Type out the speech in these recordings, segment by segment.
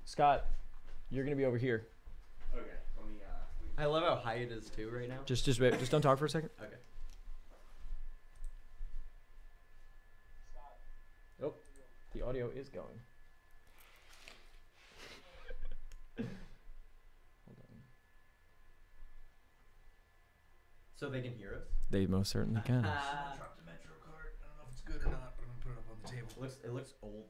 Scott, you're gonna be over here. Okay, let me. I love how high it is too right now. Just wait. Just don't talk for a second. Okay. Oh, the audio is going. Hold on. So they can hear us. They most certainly can. Drop the Metro card. I don't know if it's good or not, but I'm gonna put it up on the table. It looks old.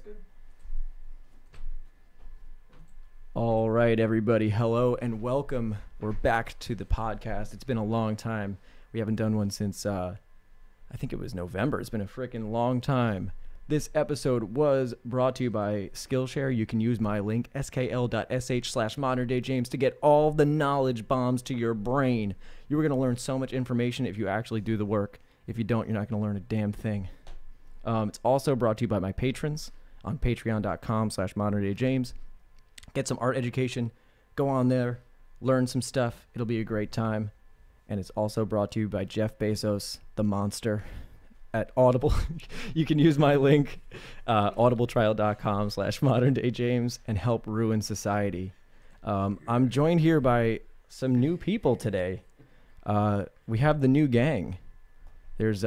good. All right, everybody. Hello and welcome. We're back to the podcast. It's been a long time. We haven't done one since, I think it was November. It's been a freaking long time. This episode was brought to you by Skillshare. You can use my link, skl.sh/moderndayjames, to get all the knowledge bombs to your brain. You are going to learn so much information if you actually do the work. If you don't, you're not going to learn a damn thing. It's also brought to you by my patrons on patreon.com/moderndayjames. Get some art education. Go on there. Learn some stuff. It'll be a great time. And it's also brought to you by Jeff Bezos, the monster, at Audible. You can use my link, audibletrial.com/moderndayjames, and help ruin society. I'm joined here by some new people today. We have the new gang. There's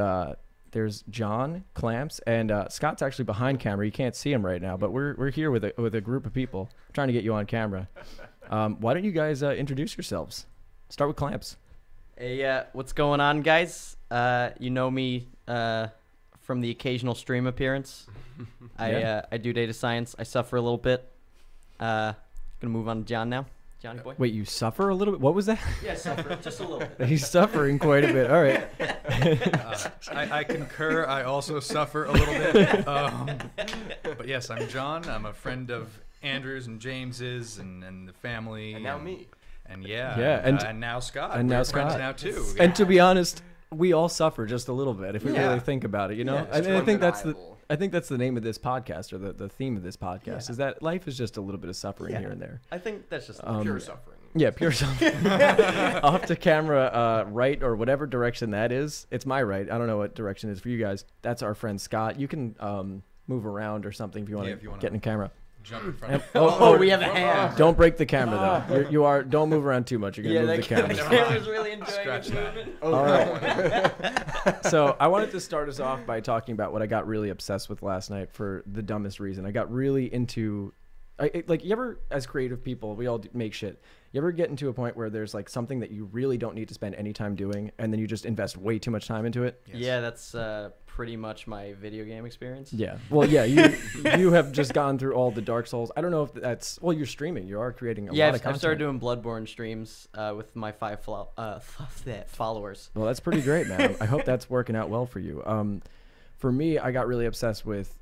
John Clamps, and Scott's actually behind camera. You can't see him right now, but we're here with a group of people trying to get you on camera. Why don't you guys introduce yourselves? Start with Clamps. Hey, what's going on, guys? You know me from the occasional stream appearance. Yeah. I do data science. I suffer a little bit. Gonna move on to John now. Johnny boy. Wait, you suffer a little bit? What was that? Yeah, suffer just a little bit. He's suffering quite a bit. All right. I concur. I also suffer a little bit. But yes, I'm John. I'm a friend of Andrew's and James's and the family. And now me. And yeah. Yeah, And now Scott. and now We're friends Scott. now too. And to be honest, we all suffer just a little bit if we Yeah. really think about it, you know? Yeah, I it's think that's the undeniable. I think that's the name of this podcast, or the theme of this podcast, Yeah. is that life is just a little bit of suffering Yeah. here and there. I think that's just Pure suffering. Yeah, pure suffering. Off to camera, right, or whatever direction that is. It's my right. I don't know what direction it is for you guys. That's our friend Scott. You can move around or something if you want Yeah, if you to wanna- get in camera. Jump in front And- of Oh, we have a hand. Don't break the camera though. You are. Don't move around too much. You're gonna move the camera. the camera's really enjoying Scratch its that. movement. All right. So I wanted to start us off by talking about what I got really obsessed with last night for the dumbest reason. I got really into, like, you ever, as creative people, we all make shit. You ever get into a point where there's like something that you really don't need to spend any time doing, and then you just invest way too much time into it? Yes. Yeah, that's pretty much my video game experience. Yeah. Well, yeah. You have just gone through all the Dark Souls. I don't know if that's, well, you're streaming. You are creating a Yeah, lot of I've content. started doing Bloodborne streams with my 5 followers. Well, that's pretty great, man. I hope that's working out well for you. For me, I got really obsessed with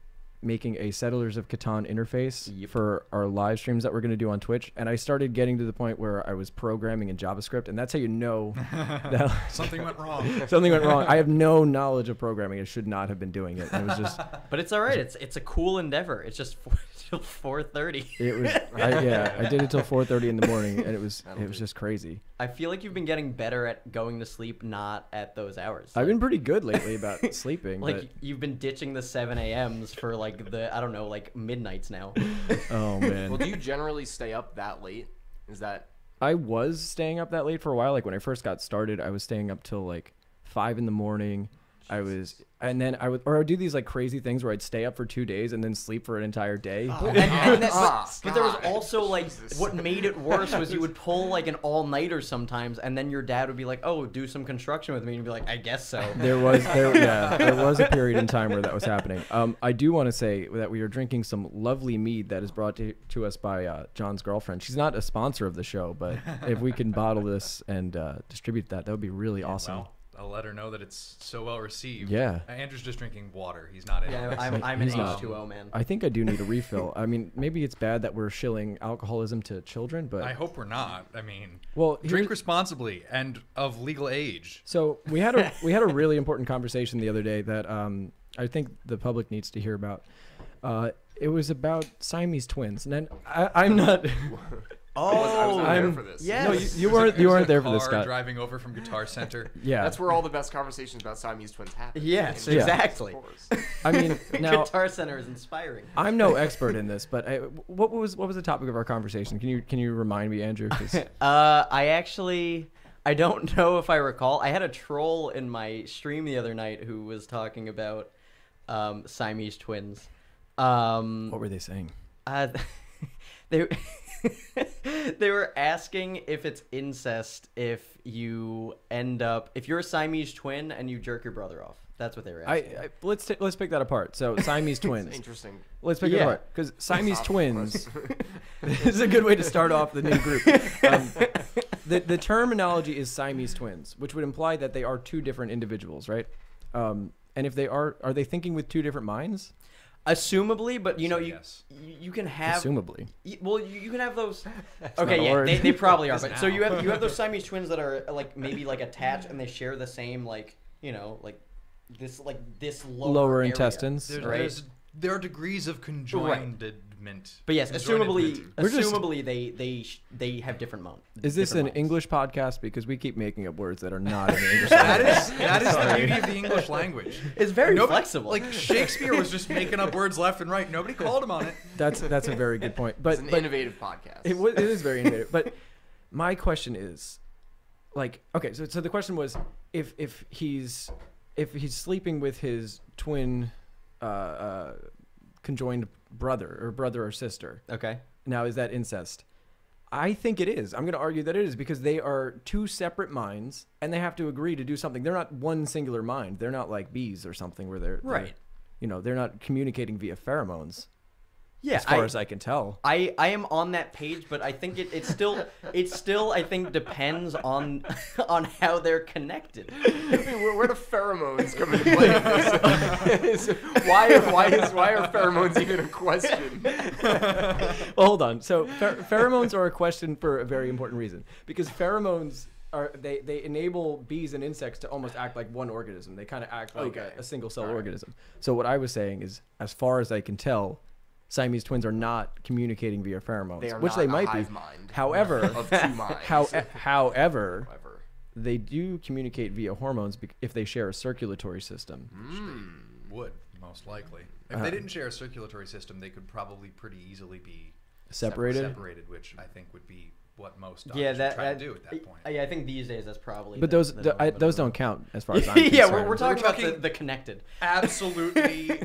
making a Settlers of Catan interface Yep. for our live streams that we're going to do on Twitch. And I started getting to the point where I was programming in JavaScript. And that's how you know that Something went wrong. something went wrong. I have no knowledge of programming. I should not have been doing it. And it was just, But it's all right. It's a cool endeavor. It's just 4:30. it was, I did it till 4:30 in the morning, and it was just crazy. I feel like you've been getting better at going to sleep not at those hours. I've been pretty good lately about sleeping. like you've been ditching the 7 a.m.s for like the I don't know like midnights now. but, oh man. Well, do you generally stay up that late? Is that I was staying up that late for a while. Like when I first got started, I was staying up till like 5 in the morning. I would do these like crazy things where I'd stay up for 2 days and then sleep for an entire day. But there was also like what made it worse was you would pull like an all-nighter sometimes, and then your dad would be like, "Oh, do some construction with me," and you'd be like, "I guess so." There was a period in time where that was happening. I do want to say that we are drinking some lovely mead that is brought to us by John's girlfriend. She's not a sponsor of the show, but if we can bottle this and distribute that would be really awesome. Well, I'll let her know that it's so well received. Yeah. Andrew's just drinking water. He's not in. Yeah, I'm an He's not. H2O man. I think I do need a refill. I mean, maybe it's bad that we're shilling alcoholism to children, but I hope we're not. I mean, well, drink here's- responsibly and of legal age. So we had a really important conversation the other day that I think the public needs to hear about. It was about Siamese twins, and then I'm not. I was there I'm- for this. yeah. No, Yes. you weren't. You There's weren't a there for this, car Scott. driving over from Guitar Center. Yeah, That's where all the best conversations about Siamese twins happen. Yes, In Yeah. exactly. of course. I mean, now Guitar Center is inspiring. I'm no expert in this, but what was the topic of our conversation? Can you remind me, Andrew? 'Cause- I don't know if I recall. I had a troll in my stream the other night who was talking about Siamese twins. what were they saying? They they were asking if it's incest if you're a Siamese twin and you jerk your brother off. That's what they were I, asking. let's pick that apart. So Siamese twins. Interesting. Let's pick it Yeah. apart because Siamese Topic twins. question. This is a good way to start off the new group. The terminology is Siamese twins, which would imply that they are two different individuals, right? And if they are they thinking with two different minds? Assumably, but you know, So, you yes. you can have. Assumably. Well, you can have those. not Okay, a yeah, word. they probably are. Is But so now. you have those Siamese twins that are like maybe like attached and they share the same like this lower area. intestines. Right. There are degrees of conjoinedment. But yes, Conjoinedment. We're just- assumably they have different minds. Is this an different minds. English podcast? Because we keep making up words that are not in the English That language. is the beauty of the English language. It's very Nobody- flexible. Like Shakespeare was just making up words left and right. Nobody called him on it. That's a very good point. But It's an innovative podcast. it is very innovative. But my question is, like, okay, so the question was, if he's sleeping with his twin, conjoined brother or sister, Okay. now is that incest? I think it is. I'm going to argue that it is because they are two separate minds and they have to agree to do something. They're not one singular mind. They're not like bees or something where they're Right. they're not communicating via pheromones. Yeah. As far as I can tell. I am on that page, but I think it still I think depends on how they're connected. Where do pheromones come into play? Why are pheromones even a question? Well, hold on. So pheromones are a question for a very important reason because pheromones they enable bees and insects to almost act like one organism. They kind of act like Okay. a single cell All right. organism. So what I was saying is, as far as I can tell, Siamese twins are not communicating via pheromones, They are which not they a might hive be. mind However, of two minds. however, However. they do communicate via hormones if they share a circulatory system. Would most likely. If Uh-huh. they didn't share a circulatory system, they could probably pretty easily be Separated? separated, which I think would be what most doctors Yeah, would that try to do at that point. Yeah, I think these days that's probably. But the those norm. those don't count as far as I'm Yeah, concerned. we're talking about talking- the connected. Absolutely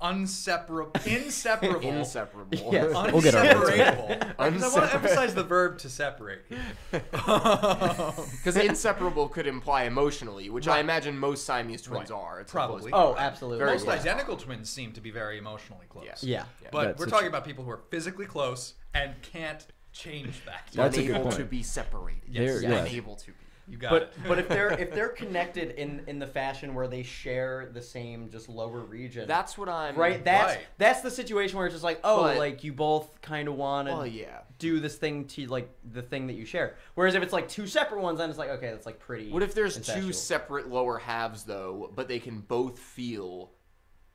inseparable. Inseparable. Yes. We'll get our words Unseparable. I want to emphasize the verb to separate. Because inseparable could imply emotionally, which I Right. imagine most Siamese twins Right. are. It's Probably. Oh, absolutely. Very Most close. identical twins seem to be very emotionally close. Yes. Yeah. But That's we're a- talking about people who are physically close and can't change that. That's a good unable point. to be separated. Yes. They're- yeah. Unable to be. You got But it. but if they're connected in the fashion where they share the same just lower region. That's what I'm. right. That's the situation where it's just like, oh, But- like you both kind of want to Well, yeah. do this thing to like the thing that you share. Whereas if it's like two separate ones, then it's like, okay, that's like pretty. What if there's two incestual. separate lower halves though, but they can both feel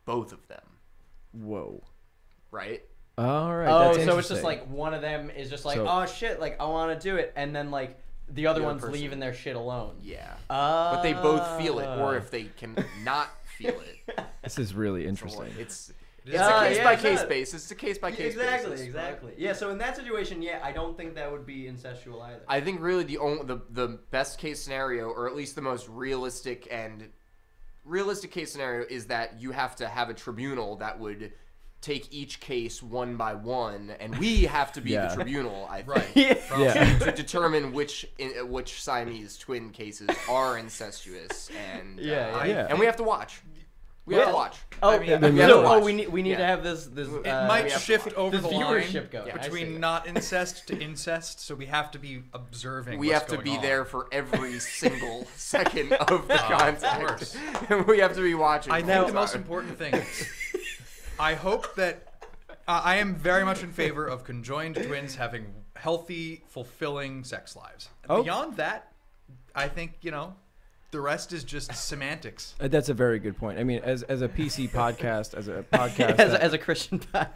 both of them, Whoa. right? All right. Oh, that's so it's interesting. just like one of them is just like, So- oh shit, like I want to do it, and then like the other The other one's person- leaving their shit alone. Yeah. But they both feel it, or Ah. if they can not feel it. This is really interesting. It's It is a a case yeah, by it's case not- basis. It's a case by case Exactly, basis. exactly. Yeah, so in that situation, yeah, I don't think that would be incestual either. I think really the best case scenario, or at least the most realistic case scenario, is that you have to have a tribunal that would take each case one by one, and we have to be Yeah. the tribunal. I think. Right. Yeah. To determine which Siamese twin cases are incestuous, and Yeah, yeah. and we have to watch. We have to watch. Oh, I mean, then we have so to watch. we need to Yeah. have this. It we might have to shift watch. over The the line viewership going. I see. between not incest to incest, so we have to be observing. We what's have to going be on. there for every single second of the Of contact. course. And we have to be watching. I the think whole the most time. important thing is, I hope that I am very much in favor of conjoined twins having healthy, fulfilling sex lives. Oh. Beyond that, I think, the rest is just semantics. That's a very good point. I mean, as a PC podcast, as a podcast, as a Christian podcast.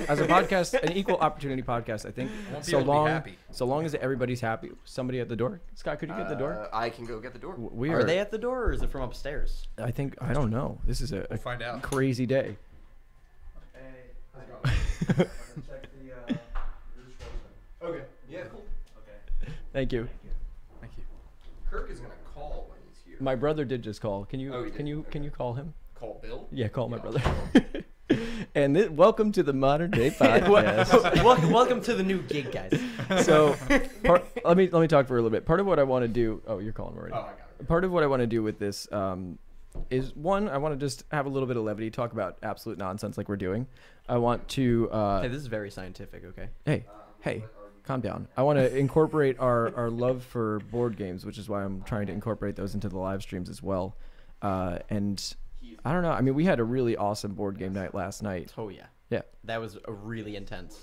as a podcast, an equal opportunity podcast. I think won't be so able to be long, happy. so long as everybody's happy. Somebody at the door. Scott, could you get the door? I can go get the door. We Are they at the door or is it from upstairs? I think I don't know. This is a Find out. crazy day. Okay. Yeah. Cool. Thank you. Thank you. Kirk is gonna call when he's here. My brother did just call. Can you Oh, he did? can you call him? Call Bill. Yeah, call my Yeah, brother. And welcome to the Modern Day Podcast. welcome to the new gig, guys. So, let me talk for a little bit. Part of what I want to do. Oh, you're calling already. Oh, I got it. part of what I want to do with this is one, I want to just have a little bit of levity, talk about absolute nonsense like we're doing. I want to Hey, this is very scientific. Okay. hey, calm down. I want to incorporate our love for board games, which is why I'm trying to incorporate those into the live streams as well. And I don't know. I mean, we had a really awesome board game night last night. Oh yeah. Yeah. That was a really intense.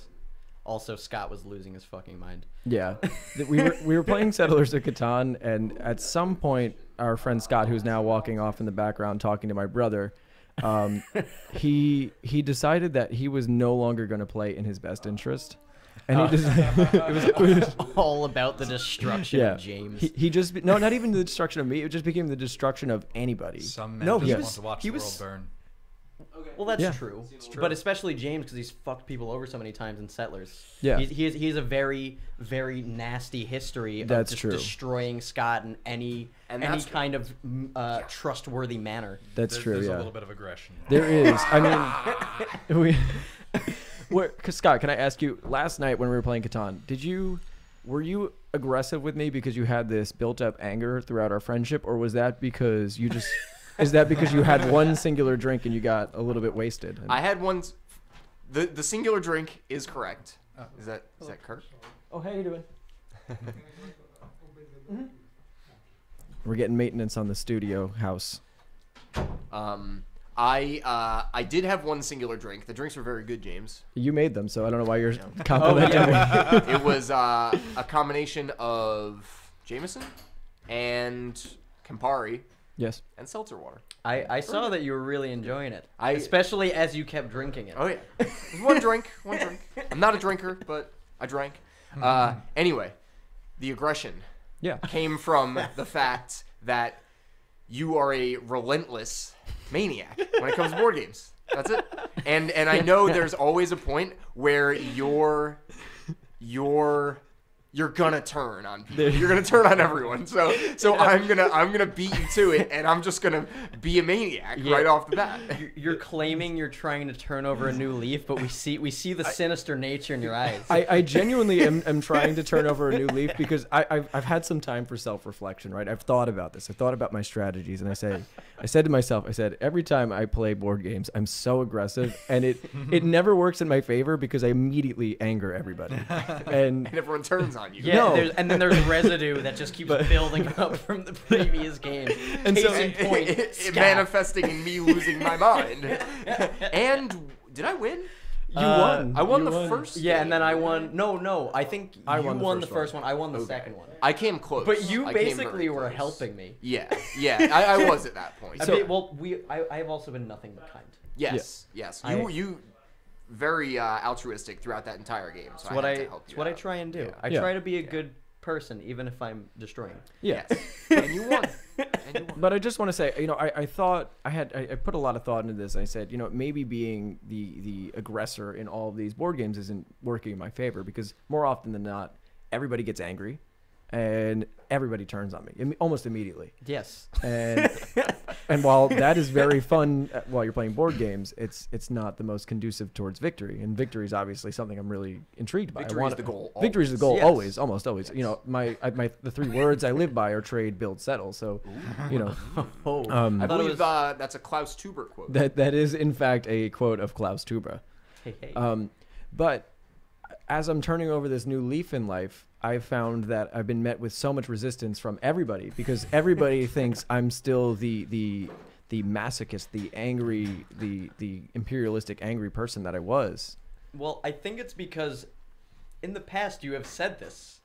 Also, Scott was losing his fucking mind. Yeah, we were playing Settlers of Catan, and at some point, our friend Scott, who's now walking off in the background talking to my brother, he decided that he was no longer going to play in his best interest, and he just it was All about the destruction yeah. of James. He just no, not even the destruction of me. It just became the destruction of anybody. Some men No, just he want was- to watch he the was- world burn. Well, that's Yeah. true. true. But especially James, because he's fucked people over so many times in Settlers. Yeah. He has a very, very nasty history of That's just true. destroying Scott in any that's- kind of trustworthy manner. That's There's, true. There's Yeah, a little bit of aggression. there is. I mean, cause Scott, can I ask you? Last night when we were playing Catan, were you aggressive with me because you had this built-up anger throughout our friendship, or was that because you just? Is that because you had one singular drink and you got a little bit wasted? I had one. The singular drink is correct. Is that Kurt? Oh, how you doing? We're getting maintenance on the studio house. I did have one singular drink. The drinks were very good, James. You made them, so I don't know why you're complimenting me. It was a combination of Jameson and Campari Yes. and seltzer water. I saw that you were really enjoying it, I- especially as you kept drinking it. Oh yeah, it was one drink. I'm not a drinker, but I drank. Anyway, the aggression Yeah. came from the fact that you are a relentless maniac when it comes to board games. That's it. And I know there's always a point where you're gonna turn on people. You're gonna turn on everyone. So I'm gonna beat you to it, and I'm just gonna be a maniac right off the bat. You're claiming you're trying to turn over a new leaf, but we see the sinister nature in your eyes. I genuinely am trying to turn over a new leaf because I've had some time for self-reflection, right? I've thought about this. I thought about my strategies, and I said to myself, every time I play board games, I'm so aggressive, and it never works in my favor because I immediately anger everybody. And And everyone turns on you. Yeah, No. and then there's residue that just keeps building up from the previous game. And Case so- in point, it Scott. manifesting in me losing my mind. And did I win? you won. I won You the first. Yeah, and then I game. won. No, I think I you won won the the first first one. I won the second one. I came close. But you I came basically very were close. helping me. Yeah, I was at that point. I have also been nothing but kind. Yes. You very altruistic throughout that entire game. So It's what I I had to help you it's what I out. try and do. Yeah. I Yeah. try to be a good person, even if I'm destroying. Yeah. Yes. And you won. But I just want to say, I thought I put a lot of thought into this. I said, maybe being the aggressor in all of these board games isn't working in my favor because more often than not, everybody gets angry and everybody turns on me almost immediately. Yes. And while that is very fun while you're playing board games, it's not the most conducive towards victory. And victory is obviously something I'm really intrigued by. Victory is the goal. Victory is the goal, Yes. always, almost always. The 3 words I live by are trade, build, settle. So, Oh, I thought it believe was- that's a Klaus Tuber quote. that is in fact a quote of Klaus Tuber. hey. But as I'm turning over this new leaf in life, I've found that I've been met with so much resistance from everybody because everybody thinks I'm still the masochist, the angry, the imperialistic angry person that I was. Well, I think it's because in the past you have said this.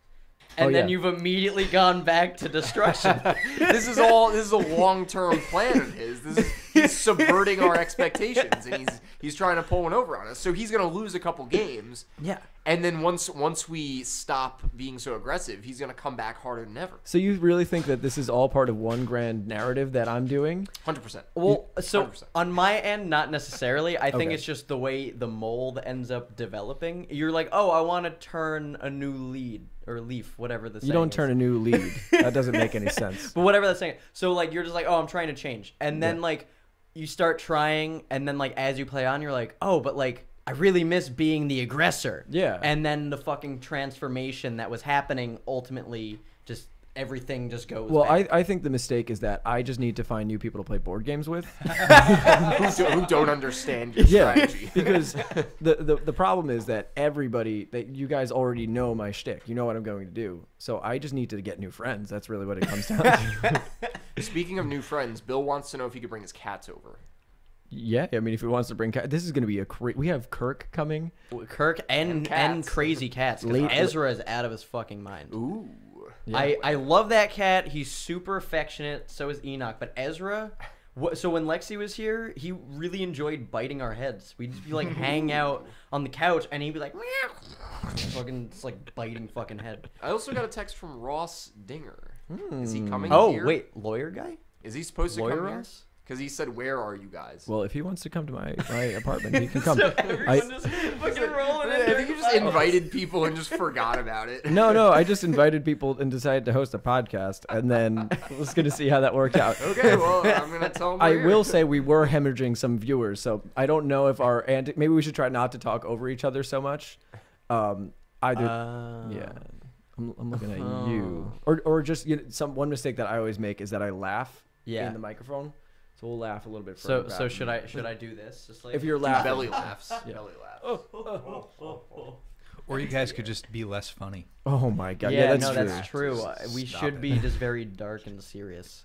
Oh, And then yeah. you've immediately gone back to destruction. This is a long-term plan of his. He's subverting our expectations, and he's trying to pull one over on us. So he's gonna lose a couple games. Yeah. And then once we stop being so aggressive, he's gonna come back harder than ever. So you really think that this is all part of one grand narrative that I'm doing? 100%. Well, so 100%. on my end, not necessarily. I think Okay. it's just the way the mold ends up developing. You're like, oh, I want to turn a new lead or leaf, whatever the You don't turn a new lead. That doesn't make any sense. but whatever that's saying. So like, you're just like, oh, I'm trying to change, and then like, you start trying, and then like as you play on, you're like, oh, but like I really miss being the aggressor. Yeah. And then the fucking transformation that was happening ultimately just everything just goes. Well, bad. I think the mistake is that I just need to find new people to play board games with. who don't understand your strategy. Because the problem is that everybody, that you guys already know my shtick. You know what I'm going to do. So I just need to get new friends. That's really what it comes down to. Speaking of new friends, Bill wants to know if he could bring his cats over. Yeah, I mean, if he wants to bring this is going to be we have Kirk coming. Kirk and cats. crazy cats. 'Cause Late- Ezra is out of his fucking mind. Ooh. Yeah. I love that cat. He's super affectionate. So is Enoch. But Ezra, so when Lexi was here, he really enjoyed biting our heads. We'd just be like hang out on the couch, and he'd be like, meow, fucking just like biting fucking head. I also got a text from Ross Dinger. Is he coming Oh here? wait, lawyer guy? Is he supposed to Lawyer come here? Ross? Because he said, "Where are you guys?" Well, if he wants to come to my apartment, he can come. So everyone just fucking rolling in I there. think you just invited people and just forgot about it. No, I just invited people and decided to host a podcast, and then was going to see how that worked out. Okay, well, I'm gonna tell him. I we're here. will say we were hemorrhaging some viewers, so I don't know if our maybe we should try not to talk over each other so much. Yeah, I'm looking at you, or just one mistake that I always make is that I laugh Yeah. in the microphone, so we'll laugh a little bit. So further so back. should I do this? Just like If you're Do laughing, belly laughs. Yeah. Belly laughs. Or you guys could just be less funny. oh my god, yeah, that's no, true. that's true. We Stop should it. be just very dark and serious.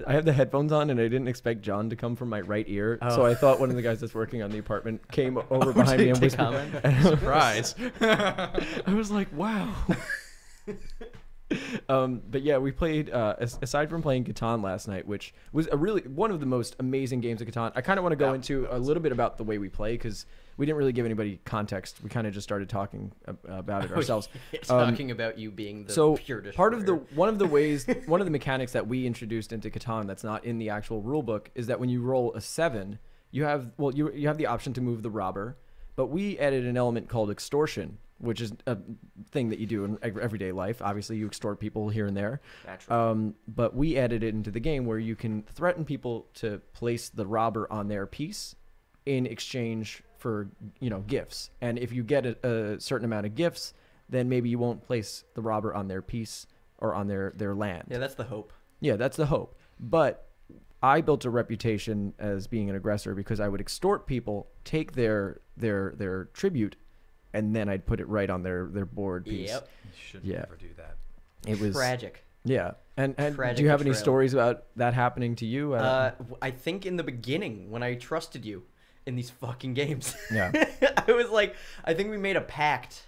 I have the headphones on, and I didn't expect John to come from my right ear, so Oh. I thought one of the guys that's working on the apartment came over behind me and to whispered. comment? Surprise. I was like, wow. But yeah, we played, aside from playing Catan last night, which was one of the most amazing games of Catan. I kind of want to go into a little bit about the way we play, because we didn't really give anybody context. We kind of just started talking about it ourselves. Talking about you being the So pure part of destroyer. one of the mechanics that we introduced into Catan that's not in the actual rule book is that when you roll a 7, you have the option to move the robber, but we added an element called extortion, which is a thing that you do in everyday life. Obviously, you extort people here and there. Naturally. But we added it into the game where you can threaten people to place the robber on their piece in exchange for gifts. And if you get a certain amount of gifts, then maybe you won't place the robber on their piece or on their land. Yeah, that's the hope. Yeah, that's the hope. But I built a reputation as being an aggressor because I would extort people, take their tribute, and then I'd put it right on their board piece. Yep. You should Yeah. never do that. It was Tragic. Yeah. And Tragic do you have any betrayal. stories about that happening to you? I think in the beginning when I trusted you in these fucking games. Yeah. I was like, I think we made a pact.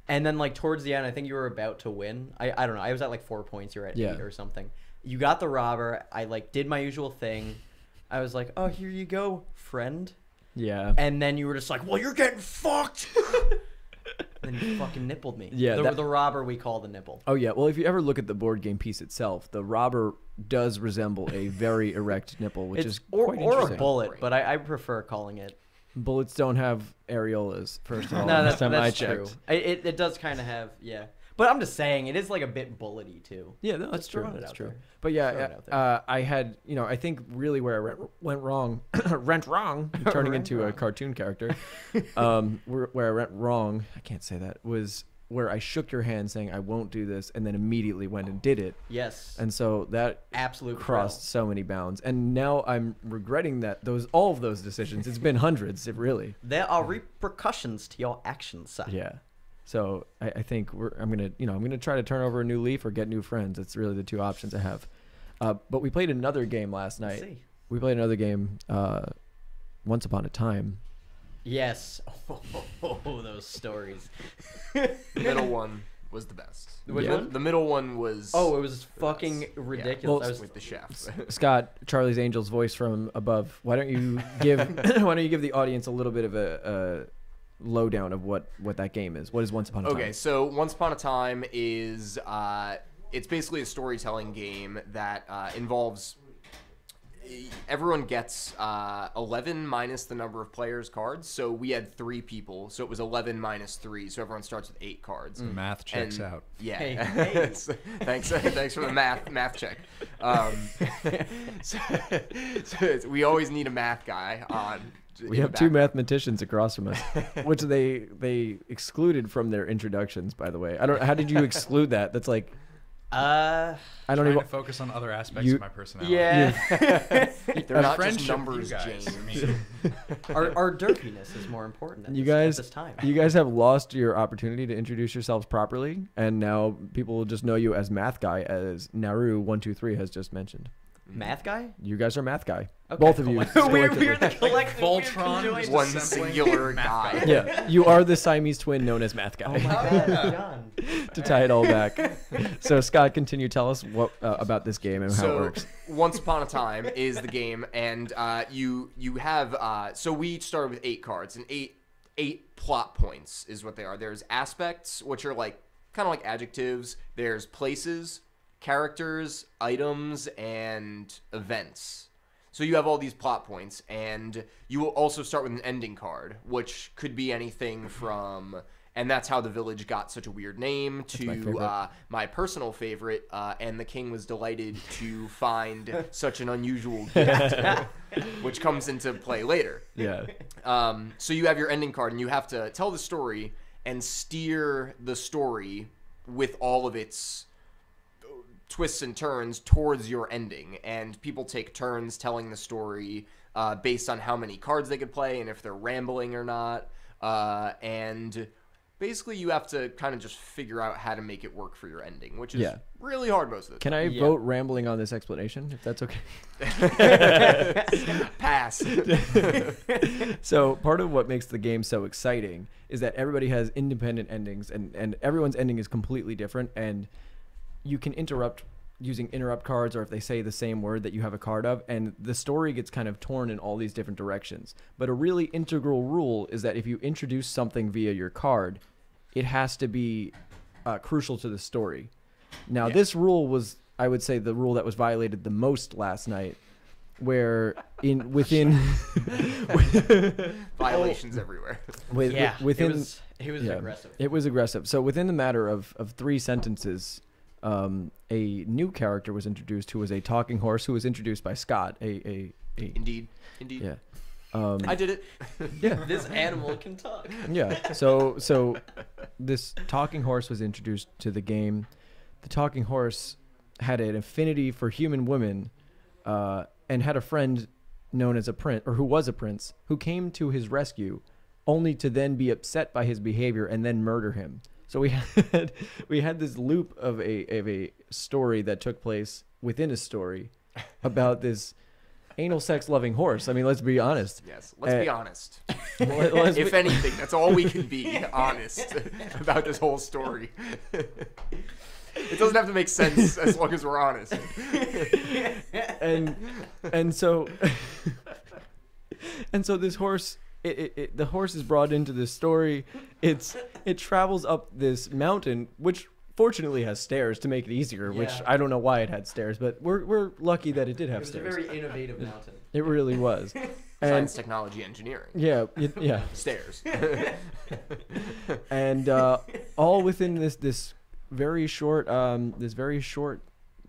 And then like towards the end, I think you were about to win. I don't know. I was at like 4 points. You were at 8 or something. You got the robber. I like did my usual thing. I was like, oh, here you go, friend. Yeah. And then you were just like, well, you're getting fucked. Then you fucking nippled me. Yeah, The robber we call the nipple. Oh yeah, well if you ever look at the board game piece itself, the robber does resemble a very erect nipple, which is quite or a interesting. bullet, but I prefer calling it. Bullets don't have areolas, first of all. No, last that's time I true. checked. It does kind of have, yeah. But I'm just saying, it is like a bit bullety too. Yeah, no, that's Just true. throwing it That's out true. there. But Throwing it yeah, out there. I had, I think really where I went wrong, turning into a cartoon character, where I went wrong, I can't say that, was where I shook your hand saying I won't do this, and then immediately went and did it. Yes. And so that Absolute crossed so many bounds, and now I'm regretting that all of those decisions. It's been hundreds, really. There are repercussions to your actions, sir. Yeah. So I think I'm gonna try to turn over a new leaf or get new friends. It's really the two options I have. But we played another game last night. See. We played another game, Once Upon a Time. Yes. Oh, those stories. The middle one was the best. Which Yeah. one? The middle one was. Oh, it was the fucking best. ridiculous. Well, I was, With the chef. Scott, Charlie's Angels voice from above. Why don't you give the audience a little bit of a lowdown of what that game is? What is Once Upon a Time? Okay, so Once Upon a Time is it's basically a storytelling game that involves everyone gets 11 minus the number of players cards. So we had 3 people, so it was 11 minus 3. So everyone starts with 8 cards. Math checks And- out. Yeah. Hey. Thanks for the math check. So we always need a math guy on. We have 2 mathematicians across from us, which they excluded from their introductions. By the way, I don't. How did you exclude that? That's like I don't Trying even. to focus on other aspects You- of my personality. Yeah. They're not Friendship just with numbers, you guys. James. I mean, our derpiness is more important at You this, guys- at this time. You guys have lost your opportunity to introduce yourselves properly, and now people will just know you as Math Guy, as Naru123 has just mentioned. Math guy? You guys are Math Guy. Okay. Both of you. we're collectively. the collective. Voltron weird just conjoined- One assembling singular math guy. Yeah, you are the Siamese twin known as Math Guy. Oh my god, John. To tie it all back. So Scott, continue. Tell us what about this game and how it works. Once Upon a Time is the game, and you have so we each started with 8 cards, and eight plot points is what they are. There's aspects, which are like kind of like adjectives. There's places, characters, items, and events. So you have all these plot points, and you will also start with an ending card, which could be anything from, and that's how the village got such a weird name, my to favorite. my personal favorite, and the king was delighted to find such an unusual gift, which comes into play later. Yeah. So you have your ending card, and you have to tell the story and steer the story with all of its twists and turns towards your ending. And people take turns telling the story based on how many cards they could play and if they're rambling or not. And basically you have to kind of just figure out how to make it work for your ending, which is Yeah. really hard most of the Can time. I Yeah. vote rambling on this explanation, if that's okay? Pass. So part of what makes the game so exciting is that everybody has independent endings, and everyone's ending is completely different, and you can interrupt using interrupt cards, or if they say the same word that you have a card of, and the story gets kind of torn in all these different directions. But a really integral rule is that if you introduce something via your card, it has to be crucial to the story. Now, this rule was, I would say, the rule that was violated the most last night, where within Violations everywhere. within it was yeah, aggressive. It was aggressive. So within the matter of 3 sentences, a new character was introduced who was a talking horse who was introduced by Scott. Indeed. Yeah. I did it. Yeah. This animal can talk. Yeah. So this talking horse was introduced to the game. The talking horse had an affinity for human women, and had a friend known as a prince, or who was a prince, who came to his rescue, only to then be upset by his behavior and then murder him. So we had this loop of a story that took place within a story about this anal sex loving horse. I mean, let's be honest. Yes, let's be honest. Let's If be- anything, that's all we can be honest about this whole story. It doesn't have to make sense as long as we're honest. and so this horse, the horse is brought into this story. It travels up this mountain, which fortunately has stairs to make it easier. Which Yeah. I don't know why it had stairs, but we're lucky that it did It have was a stairs. very innovative mountain. It really was. And Science, technology, engineering. yeah, yeah. Stairs. And all within this very short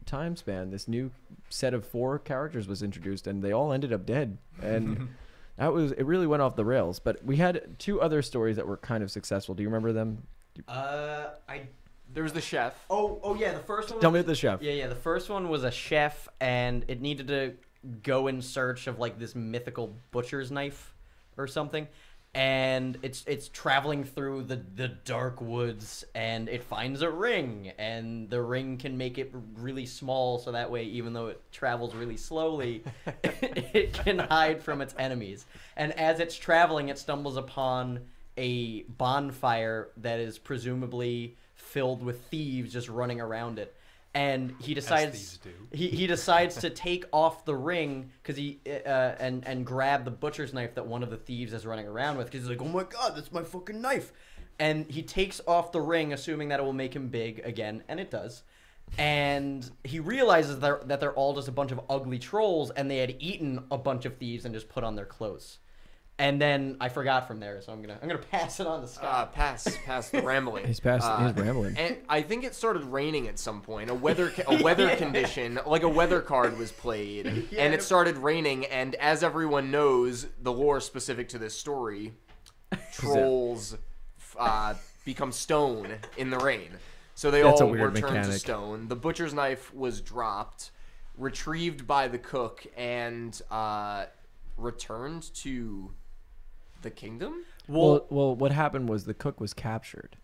time span, this new set of 4 characters was introduced, and they all ended up dead, and it really went off the rails. But we had 2 other stories that were kind of successful. Do you remember them? There was the chef. Oh yeah, the first one. Tell me about the chef. Yeah, the first one was a chef, and it needed to go in search of like this mythical butcher's knife or something, and it's traveling through the dark woods, and it finds a ring, and the ring can make it really small, so that way, even though it travels really slowly, it can hide from its enemies. And as it's traveling, it stumbles upon a bonfire that is presumably filled with thieves just running around it, and he decides thieves do. he decides to take off the ring because he and grab the butcher's knife that one of the thieves is running around with, because he's like, oh my god, that's my fucking knife. And he takes off the ring, assuming that it will make him big again, and it does. And he realizes that they're all just a bunch of ugly trolls, and they had eaten a bunch of thieves and just put on their clothes. And then I forgot from there, so I'm gonna pass it on to Scott. Pass the rambling. He's rambling. And I think it started raining at some point. A weather condition, like a weather card, was played, and it started raining. And as everyone knows, the lore specific to this story, trolls become stone in the rain. So they That's a all weird were turned to mechanic. stone. The butcher's knife was dropped, retrieved by the cook, and returned to the kingdom. Well, what happened was the cook was captured.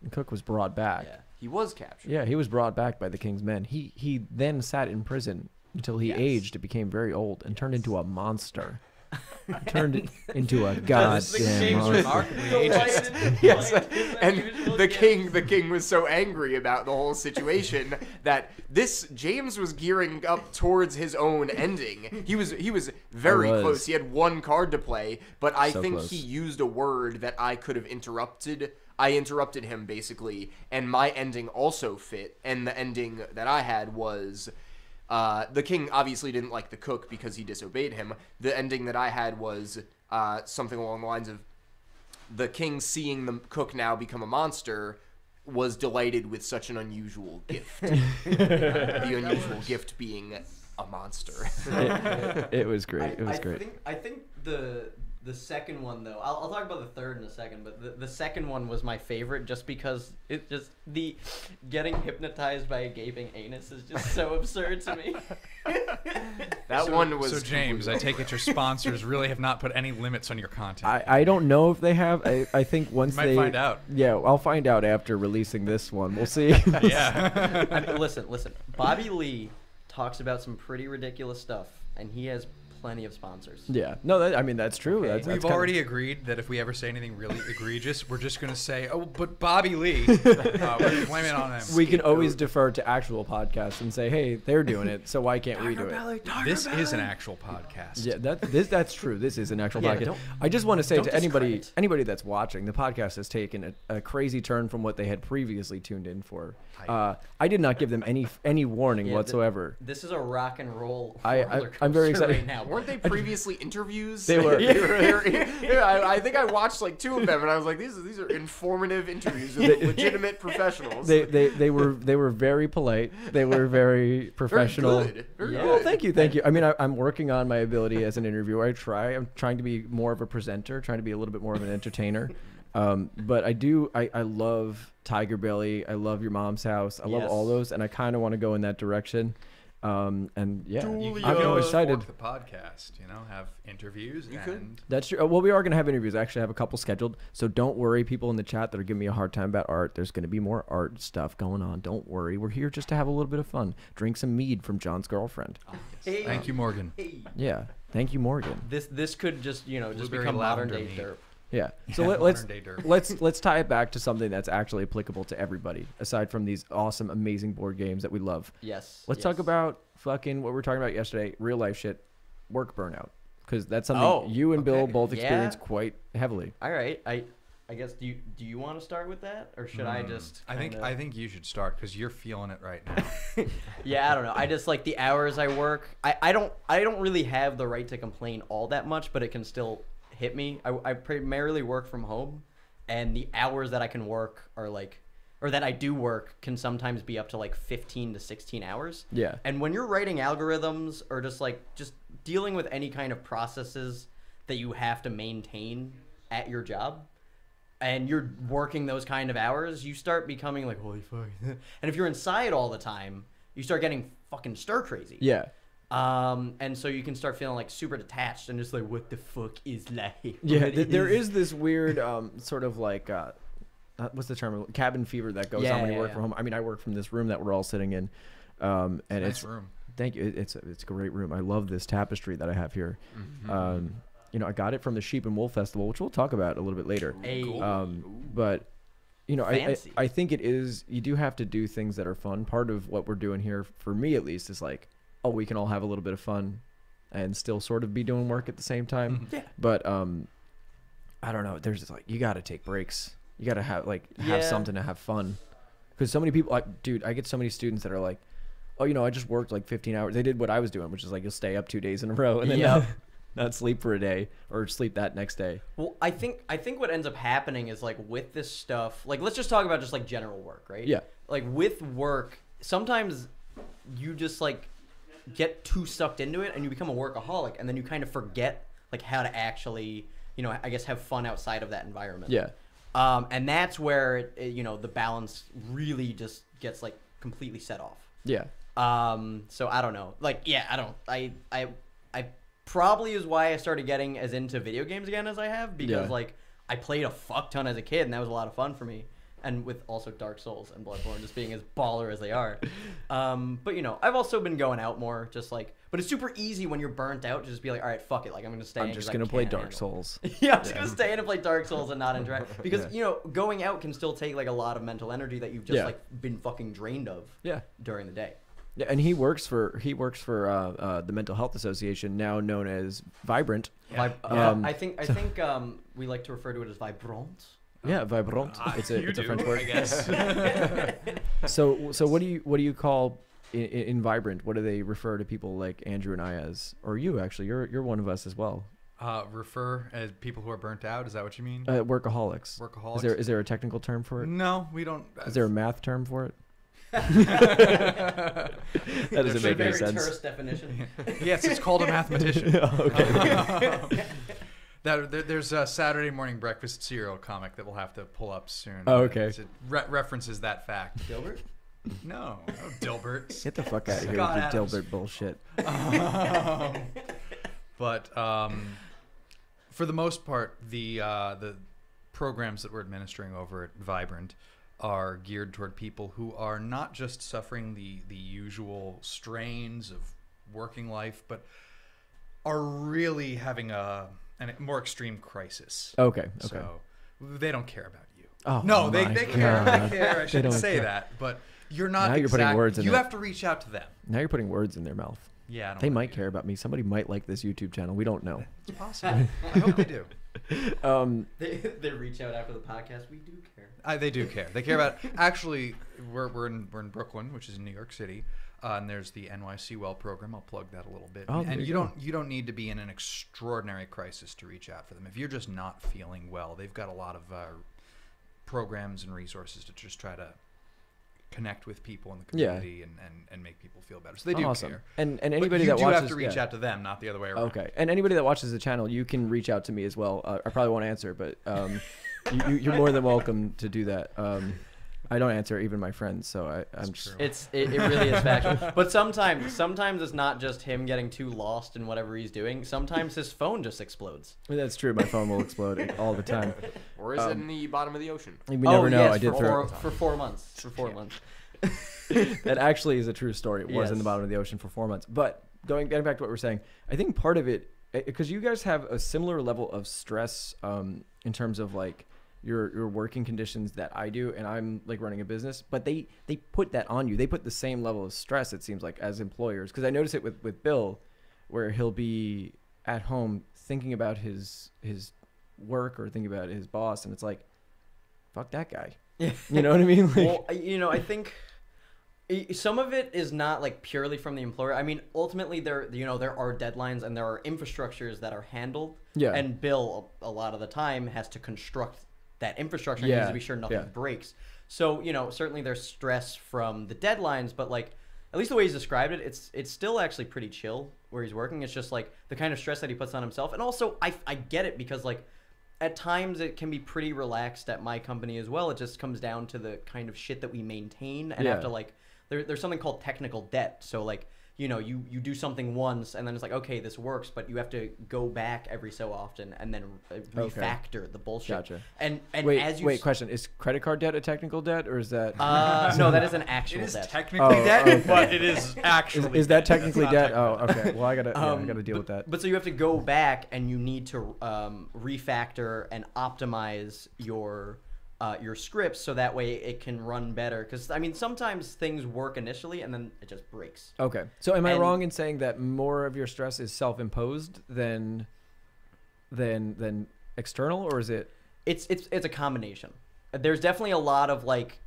The cook was brought back. Yeah. He was captured. Yeah, he was brought back by the king's men. He then sat in prison until he Yes. aged and became very old and turned into a monster. Turned into a The goddamn king's monster. remarkably ageist. Yes, and the king was so angry about the whole situation that James was gearing up towards his own ending. He was very I was. close. He had one card to play, but I So think close. he used a word that I could have interrupted. I interrupted him basically, and my ending also fit. And the ending that I had was. The king obviously didn't like the cook because he disobeyed him. The ending that I had was something along the lines of the king seeing the cook now become a monster was delighted with such an unusual gift. The unusual gift being a monster. It was great. It was great. I think the second one though. I'll talk about the third in a second, but the second one was my favorite just because it just the getting hypnotized by a gaping anus is just so absurd to me. That one was So James, I completely- take it your sponsors really have not put any limits on your content. I don't know if they have. I think once might they find out. Yeah, I'll find out after releasing this one. We'll see. Yeah. I mean, listen. Bobby Lee talks about some pretty ridiculous stuff, and he has plenty of sponsors. Yeah. No, I mean that's true. Okay. That's We've kinda- already agreed that if we ever say anything really egregious, we're just going to say, oh, but Bobby Lee. We're blaming it on him. We can always defer to actual podcasts and say, hey, they're doing it, so why can't we do it? This is an actual podcast. Yeah, that's true. This is an actual Yeah, podcast. don't- I just want to say don't to anybody discredit. that's watching, the podcast has taken a crazy turn from what they had previously tuned in for. I did not give them any warning Yeah, whatsoever. This is a rock and roll. I'm roller very coaster excited. right now. Weren't they previously interviews? They were. Yeah, I think I watched like 2 of them, and I was like, these are informative interviews with legitimate professionals. They were very polite. They were very professional. Very good. Very Yeah. good. Well, thank you. I mean, I'm working on my ability as an interviewer. I'm trying to be more of a presenter, trying to be a little bit more of an entertainer. But I love Tiger Belly. I love Your Mom's House. I love Yes. all those, and I kind of want to go in that direction. And yeah, You I'm can always excited. fork the podcast, have interviews. You and could. That's true. Well, we are going to have interviews. I actually have a couple scheduled. So don't worry, people in the chat that are giving me a hard time about art. There's going to be more art stuff going on. Don't worry. We're here just to have a little bit of fun. Drink some mead from John's girlfriend. Hey, Thank you, Morgan. hey. Yeah. Thank you, Morgan. This could just just Blueberry become modern lavender day mead. derp. Yeah. So Yeah, let's modern-day derp. let's tie it back to something that's actually applicable to everybody, aside from these awesome, amazing board games that we love. Yes. Let's yes. talk about fucking what we were talking about yesterday, real life shit, work burnout, because that's something Oh, you and Bill okay. both Yeah. experience quite heavily. All right. I guess do you want to start with that, or should I just? I think you should start because you're feeling it right now. Yeah, I don't know. I just like the hours I work. I don't really have the right to complain all that much, but it can still hit me. I primarily work from home, and the hours that I can work are or that I do work can sometimes be up to 15 to 16 hours. Yeah. And when you're writing algorithms or just dealing with any kind of processes that you have to maintain at your job, and you're working those kind of hours, you start becoming like, holy fuck. And if you're inside all the time, you start getting fucking stir crazy. Yeah. And so you can start feeling super detached and just what the fuck is life? Yeah, What there is this weird sort of what's the term? Cabin fever that goes on when you work from home. I mean, I work from this room that we're all sitting in, and Nice room. Thank you. It's a great room. I love this tapestry that I have here. I got it from the Sheep and Wool Festival, which we'll talk about a little bit later. Hey. But I Fancy. I think it is. You do have to do things that are fun. Part of what we're doing here, for me at least, is we can all have a little bit of fun, and still sort of be doing work at the same time. Yeah. But I don't know. There's just you got to take breaks. You got to have have Yeah. something to have fun. Because so many people, dude, I get so many students that are like, oh, I just worked 15 hours. They did what I was doing, which is you'll stay up 2 days in a row and then Yep. not sleep for a day or sleep that next day. Well, I think what ends up happening is with this stuff, let's just talk about just general work, right? Yeah. With work, sometimes you just get too sucked into it and you become a workaholic, and then you kind of forget how to actually, I guess have fun outside of that environment. Yeah. And that's where the balance really just gets like completely set off. Yeah. So I don't know. Like, yeah, I probably is why I started getting as into video games again as I have, because like I played a fuck ton as a kid and that was a lot of fun for me. And with also Dark Souls and Bloodborne just being as baller as they are. But I've also been going out more, just like, but it's super easy when you're burnt out to just be like, all right, fuck it. Like, I'm going to stay in. I'm just going to play Dark Souls. Yeah, I'm just going to stay in and play Dark Souls and not interact. Because, going out can still take like a lot of mental energy that you've just like been fucking drained of during the day. Yeah, and he works for the Mental Health Association, now known as Vibrant. Yeah. I think we like to refer to it as Vibrant. Yeah, Vibrant. It's a French word, I guess. So what do you call in Vibrant? What do they refer to people like Andrew and I as, or you actually? You're one of us as well. Refer as people who are burnt out. Is that what you mean? Workaholics. Workaholics. Is there a technical term for it? No, we don't. Is there a math term for it? That doesn't make any sense. Very terse definition. Yes, it's called a mathematician. Okay. There's a Saturday morning breakfast cereal comic that we'll have to pull up soon. Oh, okay. It references that fact. Dilbert? No, Dilbert. Get the fuck out of here Scott with your Adams. Dilbert bullshit. But for the most part, the programs that we're administering over at Vibrant are geared toward people who are not just suffering the usual strains of working life, but are really having a more extreme crisis. Okay. So they don't care about you. Oh, no, they my care. God. They care. I shouldn't don't say care. that, but you're not. Now you're putting words in You it. have to reach out to them. Now you're putting words in their mouth. Yeah, I don't They wanna might do care about me. Somebody might like this YouTube channel. We don't know. that. It's possible. I hope they do. They reach out after the podcast. We do care. They do care. They care about. Actually, we're in Brooklyn, which is in New York City, and there's the NYC Well program. I'll plug that a little bit. Oh, and there you you go. don't need to be in an extraordinary crisis to reach out for them. If you're just not feeling well, they've got a lot of programs and resources to just try to connect with people in the community and make people feel better. So they do Awesome. care. And But anybody you that do watches have to reach out to them, not the other way around. Okay. And anybody that watches the channel, you can reach out to me as well. I probably won't answer, but you're more than welcome to do that. I don't answer even my friends, so I'm just. true. It really is factual. But sometimes it's not just him getting too lost in whatever he's doing. Sometimes his phone just explodes. That's true. My phone will explode all the time. Or is it in the bottom of the ocean? We never know. Yes, I did throw. for 4 months. For 4 months. That actually is a true story. It was in the Yes. bottom of the ocean for 4 months. But getting back to what we're saying, I think part of it, because you guys have a similar level of stress in terms of like your working conditions that I do, and I'm like running a business, but they put that on you. They put the same level of stress, it seems like, as employers. Because I notice it with Bill, where he'll be at home thinking about his work or thinking about his boss, and it's like, fuck that guy. You know what I mean? Like, Well, I think some of it is not like purely from the employer. I mean, ultimately there are deadlines and there are infrastructures that are handled. Yeah. And Bill, a lot of the time, has to construct that infrastructure and Yeah, needs to be sure nothing yeah. breaks. So, certainly there's stress from the deadlines, but like, at least the way he's described it, it's still actually pretty chill where he's working. It's just like the kind of stress that he puts on himself. And also I get it, because like at times it can be pretty relaxed at my company as well. It just comes down to the kind of shit that we maintain and Yeah. have to like, there's something called technical debt. So like, you do something once and then it's like, okay, this works, but you have to go back every so often and then refactor the bullshit. Gotcha. And wait, question. Is credit card debt a technical debt, or is that... no, that is an It actual is debt. technically Oh, debt, okay. but it is actually. Is that debt. technically It's not debt? Oh, okay. Well, I gotta deal but, with that. But so you have to go back and you need to refactor and optimize your scripts so that way it can run better. Because I mean, sometimes things work initially and then it just breaks. Okay. So am I And- wrong in saying that more of your stress is self-imposed than external, or is it? It's a combination. There's definitely a lot of like,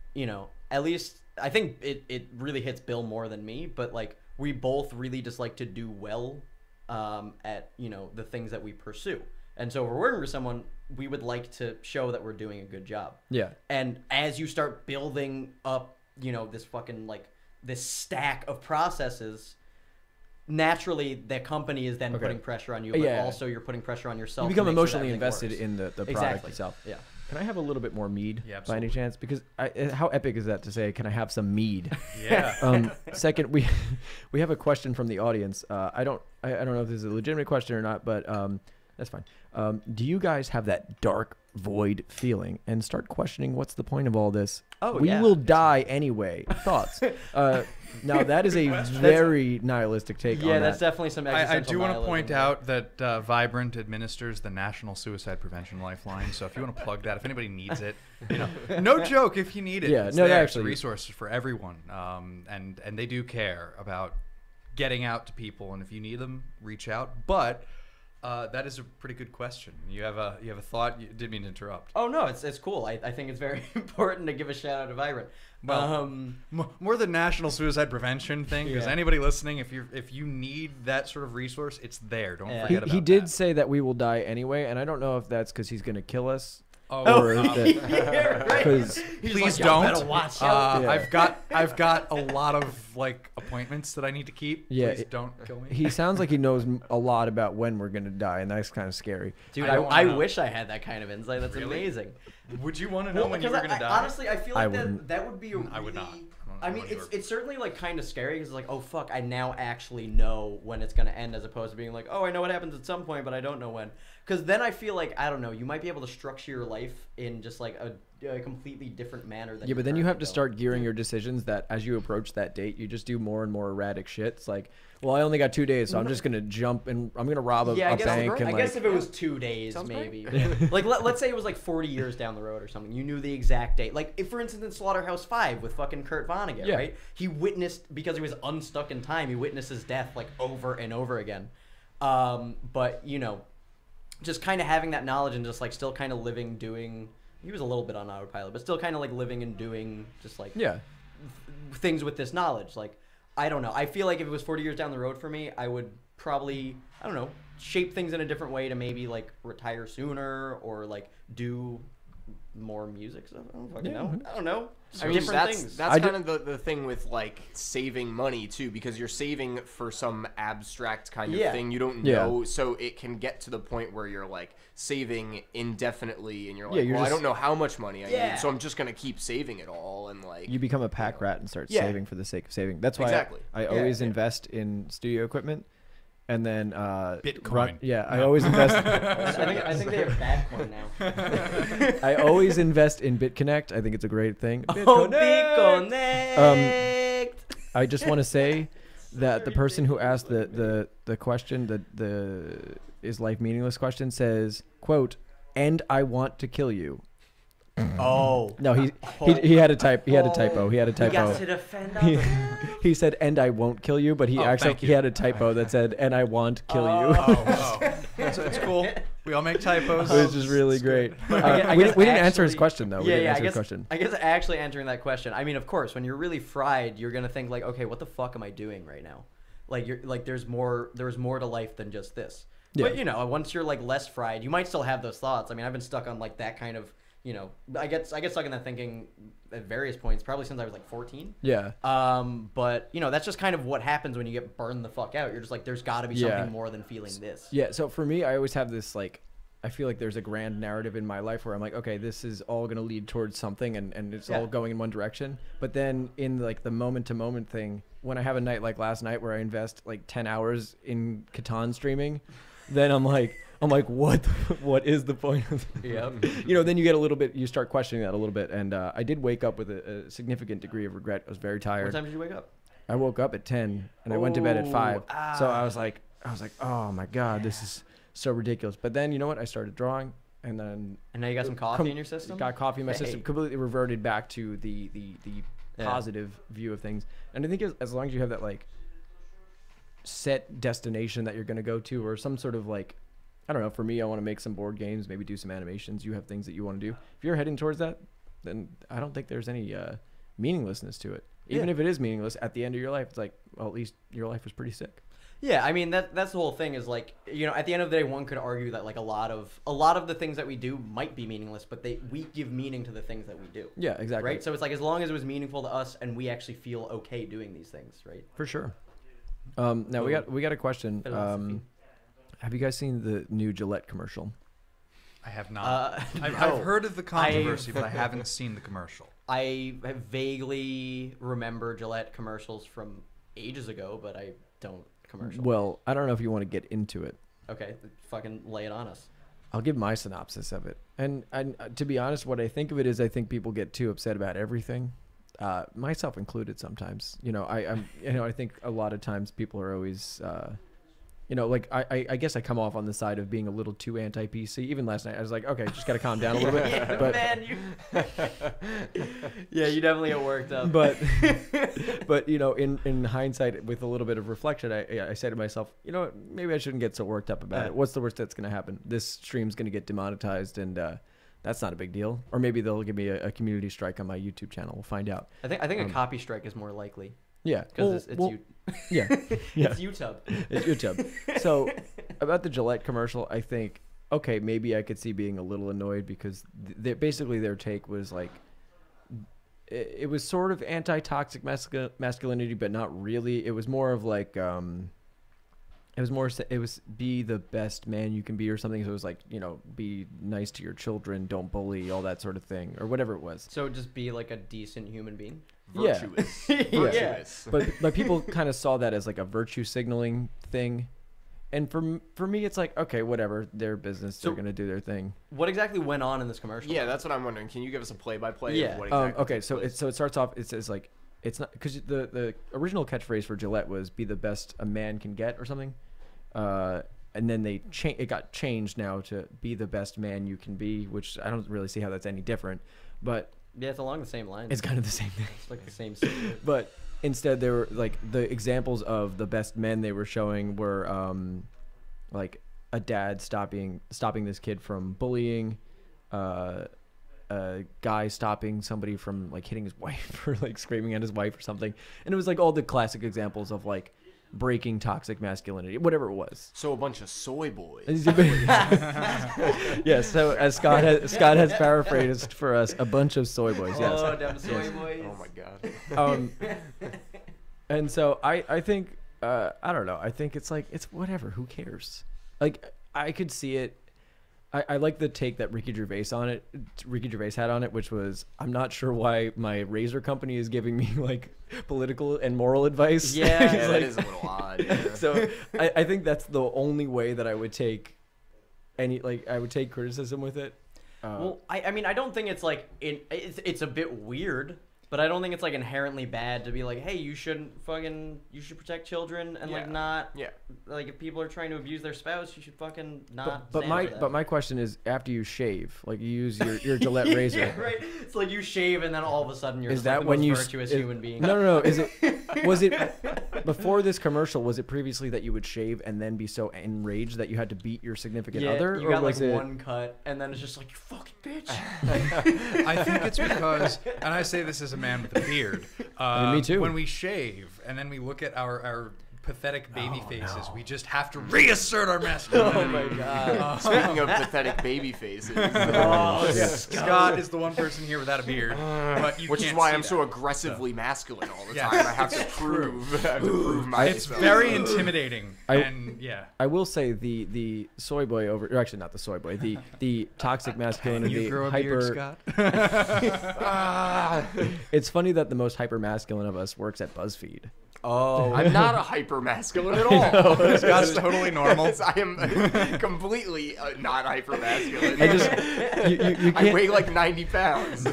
at least I think it really hits Bill more than me, but like we both really just like to do well at the things that we pursue. And so if we're working for someone, we would like to show that we're doing a good job. Yeah. And as you start building up, this fucking like this stack of processes, naturally the company is then Okay. putting pressure on you, but Yeah. also you're putting pressure on yourself. You to become make sure that emotionally everything invested works. in the product Exactly. itself. Yeah. Can I have a little bit more mead Yeah, by any absolutely. chance? Because how epic is that to say? Can I have some mead? Yeah. Second, we have a question from the audience. I don't know if this is a legitimate question or not, but that's fine. Do you guys have that dark void feeling and start questioning what's the point of all this? Oh, we yeah. will die anyway. Thoughts? Now that is a very nihilistic take on Yeah, that. that's definitely some I existential do want to nihilism point there. out that Vibrant administers the National Suicide Prevention Lifeline. So if you want to plug that, if anybody needs it, no joke. If you need it, Yeah, it's no, there. actually- It's resources for everyone, and they do care about getting out to people. And if you need them, reach out. But that is a pretty good question. You have a thought? You didn't mean to interrupt. Oh no, it's cool. I think it's very important to give a shout out to Vibrant. Well, more the National Suicide Prevention thing, because Yeah. anybody listening, if you need that sort of resource, it's there. Don't Yeah. forget about he did that. say that we will die anyway, and I don't know if that's because he's going to kill us. Oh, Or that- Yeah, right. 'Cause- He's please like, "Y'all don't. better watch out." Yeah. I've got a lot of like appointments that I need to keep. Yeah, Please don't kill me. He sounds like he knows a lot about when we're going to die, and that's kind of scary. Dude, I don't I wanna know. wish I had that kind of insight. That's Really? amazing. Would you want to know when you because were gonna die? honestly, I feel I like wouldn't. that would be a really, I would not. I mean, know when you it's certainly like kind of scary because it's like, oh fuck, I now actually know when it's gonna end, as opposed to being like, oh, I know what happens at some point, but I don't know when. Because then I feel like, I don't know, you might be able to structure your life in just like a completely different manner. Than Yeah, but then you have to currently start gearing your decisions that as you approach that date, you just do more and more erratic shit. It's like, well, I only got 2 days, so I'm just going to jump and I'm going to rob a, Yeah, a I guess, bank. And I like, guess if it was 2 days, Sounds maybe. great. Like, let's say it was like 40 years down the road or something. You knew the exact date. Like, if for instance, in Slaughterhouse 5 with fucking Kurt Vonnegut, Yeah. right? He witnessed, because he was unstuck in time, he witnessed his death like over and over again. But, you know, just kind of having that knowledge and just like still kind of living, doing. He was a little bit on autopilot, but still kind of like living and doing just like yeah. things with this knowledge. Like, I don't know. I feel like if it was 40 years down the road for me, I would probably, I don't know, shape things in a different way to maybe like retire sooner or like do more music stuff. I don't fucking Yeah. know. I don't know. I mean, Different that's things. I kind of the thing with like saving money too, because you're saving for some abstract kind of Yeah. thing you don't Yeah. know, so it can get to the point where you're like saving indefinitely, and you're Yeah, like, you're well, I just- don't know how much money I Yeah. need, so I'm just gonna keep saving it all, and like You become a pack rat and start Yeah. saving for the sake of saving. That's why Exactly. I always invest in studio equipment. And then Bitcoin. I always invest. I think they have Badcoin now. I always invest in BitConnect. I think it's a great thing. Oh, BitConnect. I just want to say that the person who asked the question, the is life meaningless question, says, quote, "And I want to kill you." Oh. No, he had a typo. He had a typo. He got typo. to defend He, us. he said, "And I won't kill you," but he actually thank you. he had a typo that said, "And I want to kill you." So it's cool. We all make typos. Which is really great. I We guess didn't answer his actually- question though. We Yeah, didn't yeah. answer his question. I guess actually answering that question. I mean, of course, when you're really fried, you're gonna think like, okay, what the fuck am I doing right now? Like you're like, there's more to life than just this. Yeah. But you know, once you're like less fried, you might still have those thoughts. I mean, I've been stuck on like that kind of, you know, I get stuck in that thinking at various points, probably since I was like 14. Yeah. But you know, that's just kind of what happens when you get burned the fuck out. You're just like, there's got to be Yeah. something more than feeling this. Yeah, so for me, I always have this like, I feel like there's a grand narrative in my life where I'm like, okay, this is all going to lead towards something, and it's Yeah. all going in one direction. But then in like the moment to moment thing, when I have a night like last night where I invest like 10 hours in Catan streaming, then I'm like, what is the point of Yep. you know, then you get a little bit, you start questioning that a little bit. And I did wake up with a significant degree of regret. I was very What tired. time did you wake up? I woke up at 10 and I went to bed at 5. Oh, So I was like, oh my God, this is so ridiculous. But then, you know what? I started drawing, and then And now you got some coffee in your system. got coffee in my system, Hey. completely reverted back to the Yeah. positive view of things. And I think as long as you have that like set destination that you're going to go to, or some sort of like, I don't know, for me, I want to make some board games, maybe do some animations. You have things that you want to do. If you're heading towards that, then I don't think there's any meaninglessness to it. Even Yeah. if it is meaningless, at the end of your life, it's like, well, at least your life was pretty sick. Yeah, I mean that's the whole thing is like, you know, at the end of the day, one could argue that like a lot of the things that we do might be meaningless, but we give meaning to the things that we do. Yeah, exactly. Right? So it's like as long as it was meaningful to us and we actually feel okay doing these things, right? For sure. Now we got a question. Philosophy. Have you guys seen the new Gillette commercial? I have not. I've no. heard of the controversy, but I haven't seen the commercial. I vaguely remember Gillette commercials from ages ago, but I don't commercial. Well, I don't know if you want to get into it. Okay, fucking lay it on us. I'll give my synopsis of it. And to be honest, what I think of it is I think people get too upset about everything, myself included sometimes. I think a lot of times people are always, like I guess I come off on the side of being a little too anti-PC. Even last night, I was like, okay, just got to calm down a little bit. Yeah, But man, yeah, you definitely get worked up. but in hindsight, with a little bit of reflection, I say to myself, you know what, maybe I shouldn't get so worked up about it. What's the worst that's going to happen? This stream's going to get demonetized, and that's not a big deal. Or maybe they'll give me a community strike on my YouTube channel. We'll find out. I think a copy strike is more likely Yeah, because yeah, it's YouTube. It's YouTube. So about the Gillette commercial, I think, okay, maybe I could see being a little annoyed because basically their take was like, it was sort of anti-toxic masculinity, but not really. It was more of like, it was be the best man you can be or something. So it was like, be nice to your children, don't bully, all that sort of thing, or whatever it was. So just be like a decent human being. Virtuous. Yeah. Virtuous. But people kind of saw that as like a virtue signaling thing. And for me, it's like, okay, whatever, their business, they're going to do their thing. What exactly went on in this commercial? Yeah, that's what I'm wondering. Can you give us a play-by-play Yeah. of what exactly Okay, took so place? it starts off, it says like, it's not, because the original catchphrase for Gillette was be the best a man can get or something. And then it got changed now to be the best man you can be, which I don't really see how that's any different. But Yeah, it's along the same lines. it's kind of the same thing. It's like the same secret. But instead, they were like the examples of the best men they were showing were like a dad stopping this kid from bullying, a guy stopping somebody from like hitting his wife or like screaming at his wife or something. And it was like all the classic examples of like breaking toxic masculinity, whatever it was. So a bunch of soy boys. Yes. So as Scott has paraphrased for us, a bunch of soy boys. Yes. Oh, them soy boys. Oh my god. And so I think I don't know. I think it's like it's whatever. Who cares? Like I could see it. I like the take that Ricky Gervais had on it, which was, I'm not sure why my razor company is giving me like political and moral advice. Yeah, Yeah, He's that like- is a little odd. Yeah. So I think that's the only way that I would take criticism with it. Well, I mean, I don't think it's like it's a bit weird, but I don't think it's like inherently bad to be like, hey, you should protect children and like Yeah. not Yeah. like if people are trying to abuse their spouse, you should fucking not. But stand for that. my question is, after you shave, like you use your Gillette razor. Yeah, right. It's like you shave and then all of a sudden you're Is just that like the when most you virtuous is- human being. No. Was it before this commercial? Was it previously that you would shave and then be so enraged that you had to beat your significant Yeah, other? you or got like was it? one cut and then it's just like you fucking bitch. I think it's because, and I say this as a man with a beard. Me too. When we shave and then we look at our pathetic baby faces, we just have to reassert our masculinity. Oh my god! Speaking of pathetic baby faces, Oh, Yeah, Scott is the one person here without a beard, but you which is can't why see I'm that. so aggressively masculine all the Yeah. time. I have to prove myself. It's very intimidating, I- and yeah. I will say the soy boy or actually not the soy boy, the toxic masculinity, You grow a hyper. beard, Scott? It's funny that the most hyper masculine of us works at BuzzFeed. Oh, I'm not a hyper masculine at all. Scott's totally normal. I am completely not hyper masculine. I just you I can't weigh like 90 pounds.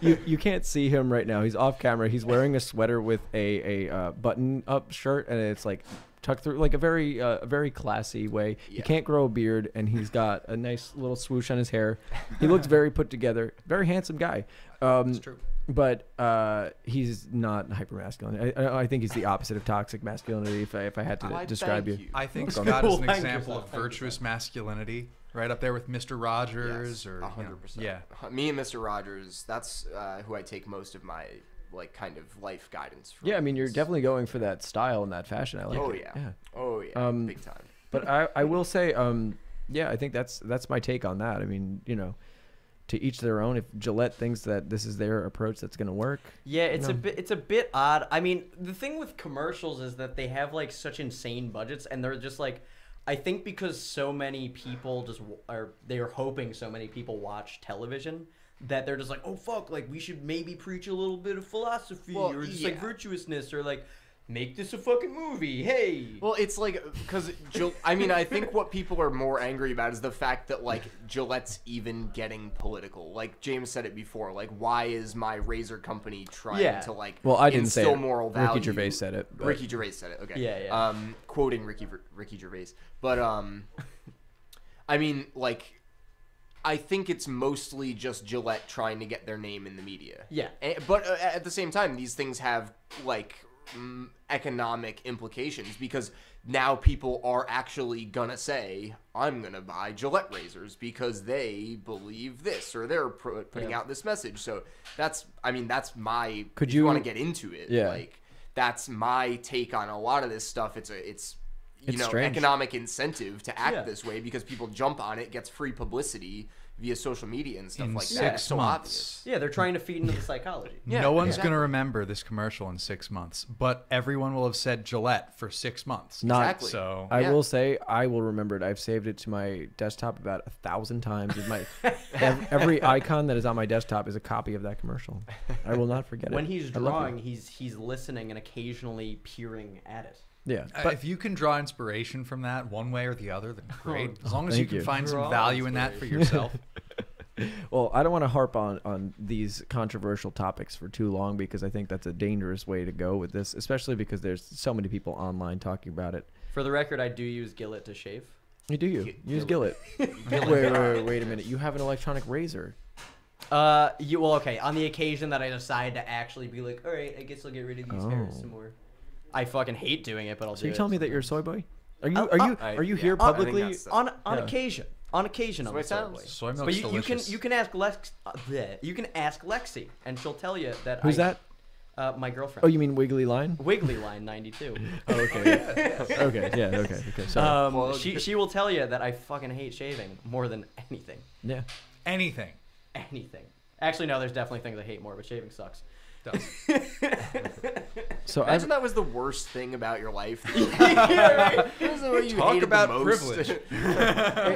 you can't see him right now. He's off camera. He's wearing a sweater with a button up shirt, and it's like tucked through like a very classy way. He Yeah. can't grow a beard, and he's got a nice little swoosh on his hair. He looks very put together, very handsome guy. It's true. But he's not hyper masculine. I think he's the opposite of toxic masculinity. If I had to Why, describe thank you. I think Welcome. Scott is an Thank example yourself, of thank virtuous yourself. masculinity, right up there with Mr. Rogers, or 100%. yeah. Me and Mr. Rogers, that's who I take most of my like kind of life guidance from. Yeah, I mean, you're definitely going for that style and that fashion. I like Oh it. yeah. Oh yeah. Big time. But I will say, yeah, I think that's my take on that. I mean, to each their own. If Gillette thinks that this is their approach that's going to work. yeah, it's No. a bit odd. I mean, the thing with commercials is that they have like such insane budgets, and they're just like, I think because so many people they are hoping so many people watch television that they're just like, oh fuck, like we should maybe preach a little bit of philosophy or just like virtuousness or like make this a fucking movie. Hey. Well, it's like because I mean, I think what people are more angry about is the fact that like Gillette's even getting political. Like James said it before. Like, why is my razor company trying to like well, I didn't say instill it. moral value? Ricky Gervais said it. But... Ricky Gervais said it. Okay. Yeah. Quoting Ricky Gervais, but I mean, like. I think it's mostly just Gillette trying to get their name in the media. Yeah. But at the same time, these things have, like, economic implications because now people are actually gonna say, I'm gonna buy Gillette razors because they believe this or they're putting out this message. So that's my, if you want to get into it, like, that's my take on a lot of this stuff. It's strange. economic incentive to act this way because people jump on it, gets free publicity via social media and stuff like that. It's so obvious. Yeah, they're trying to feed into the psychology. No one's going to remember this commercial in 6 months, but everyone will have said Gillette for 6 months. Exactly. So I will say I will remember it. I've saved it to my desktop about 1,000 times. With my every icon that is on my desktop is a copy of that commercial. I will not forget it. When he's drawing, he's listening and occasionally peering at it. Yeah, but if you can draw inspiration from that one way or the other, then great. As long as you can find some value in that for yourself. Well, I don't want to harp on these controversial topics for too long because I think that's a dangerous way to go with this, especially because there's so many people online talking about it. For the record, I do use Gillette to shave. You do use Gillette. Wait a minute. You have an electronic razor. Okay. On the occasion that I decide to actually be like, all right, I guess I'll get rid of these hairs some more. I fucking hate doing it, but I'll do it. So you're telling me that you're a soy boy? Are you here I publicly? think that's on occasion? On occasion, I'm a soy boy. Soy milk's But delicious. you can ask you can ask Lexi, and she'll tell you that. Who's that? My girlfriend. Oh, you mean Wiggly Line? Wiggly Line 92. Oh, okay. Okay. Sorry. She will tell you that I fucking hate shaving more than anything. Yeah. Anything. Actually, no. There's definitely things I hate more, but shaving sucks. Does. So Imagine that was the worst thing about your life. Talk about privilege.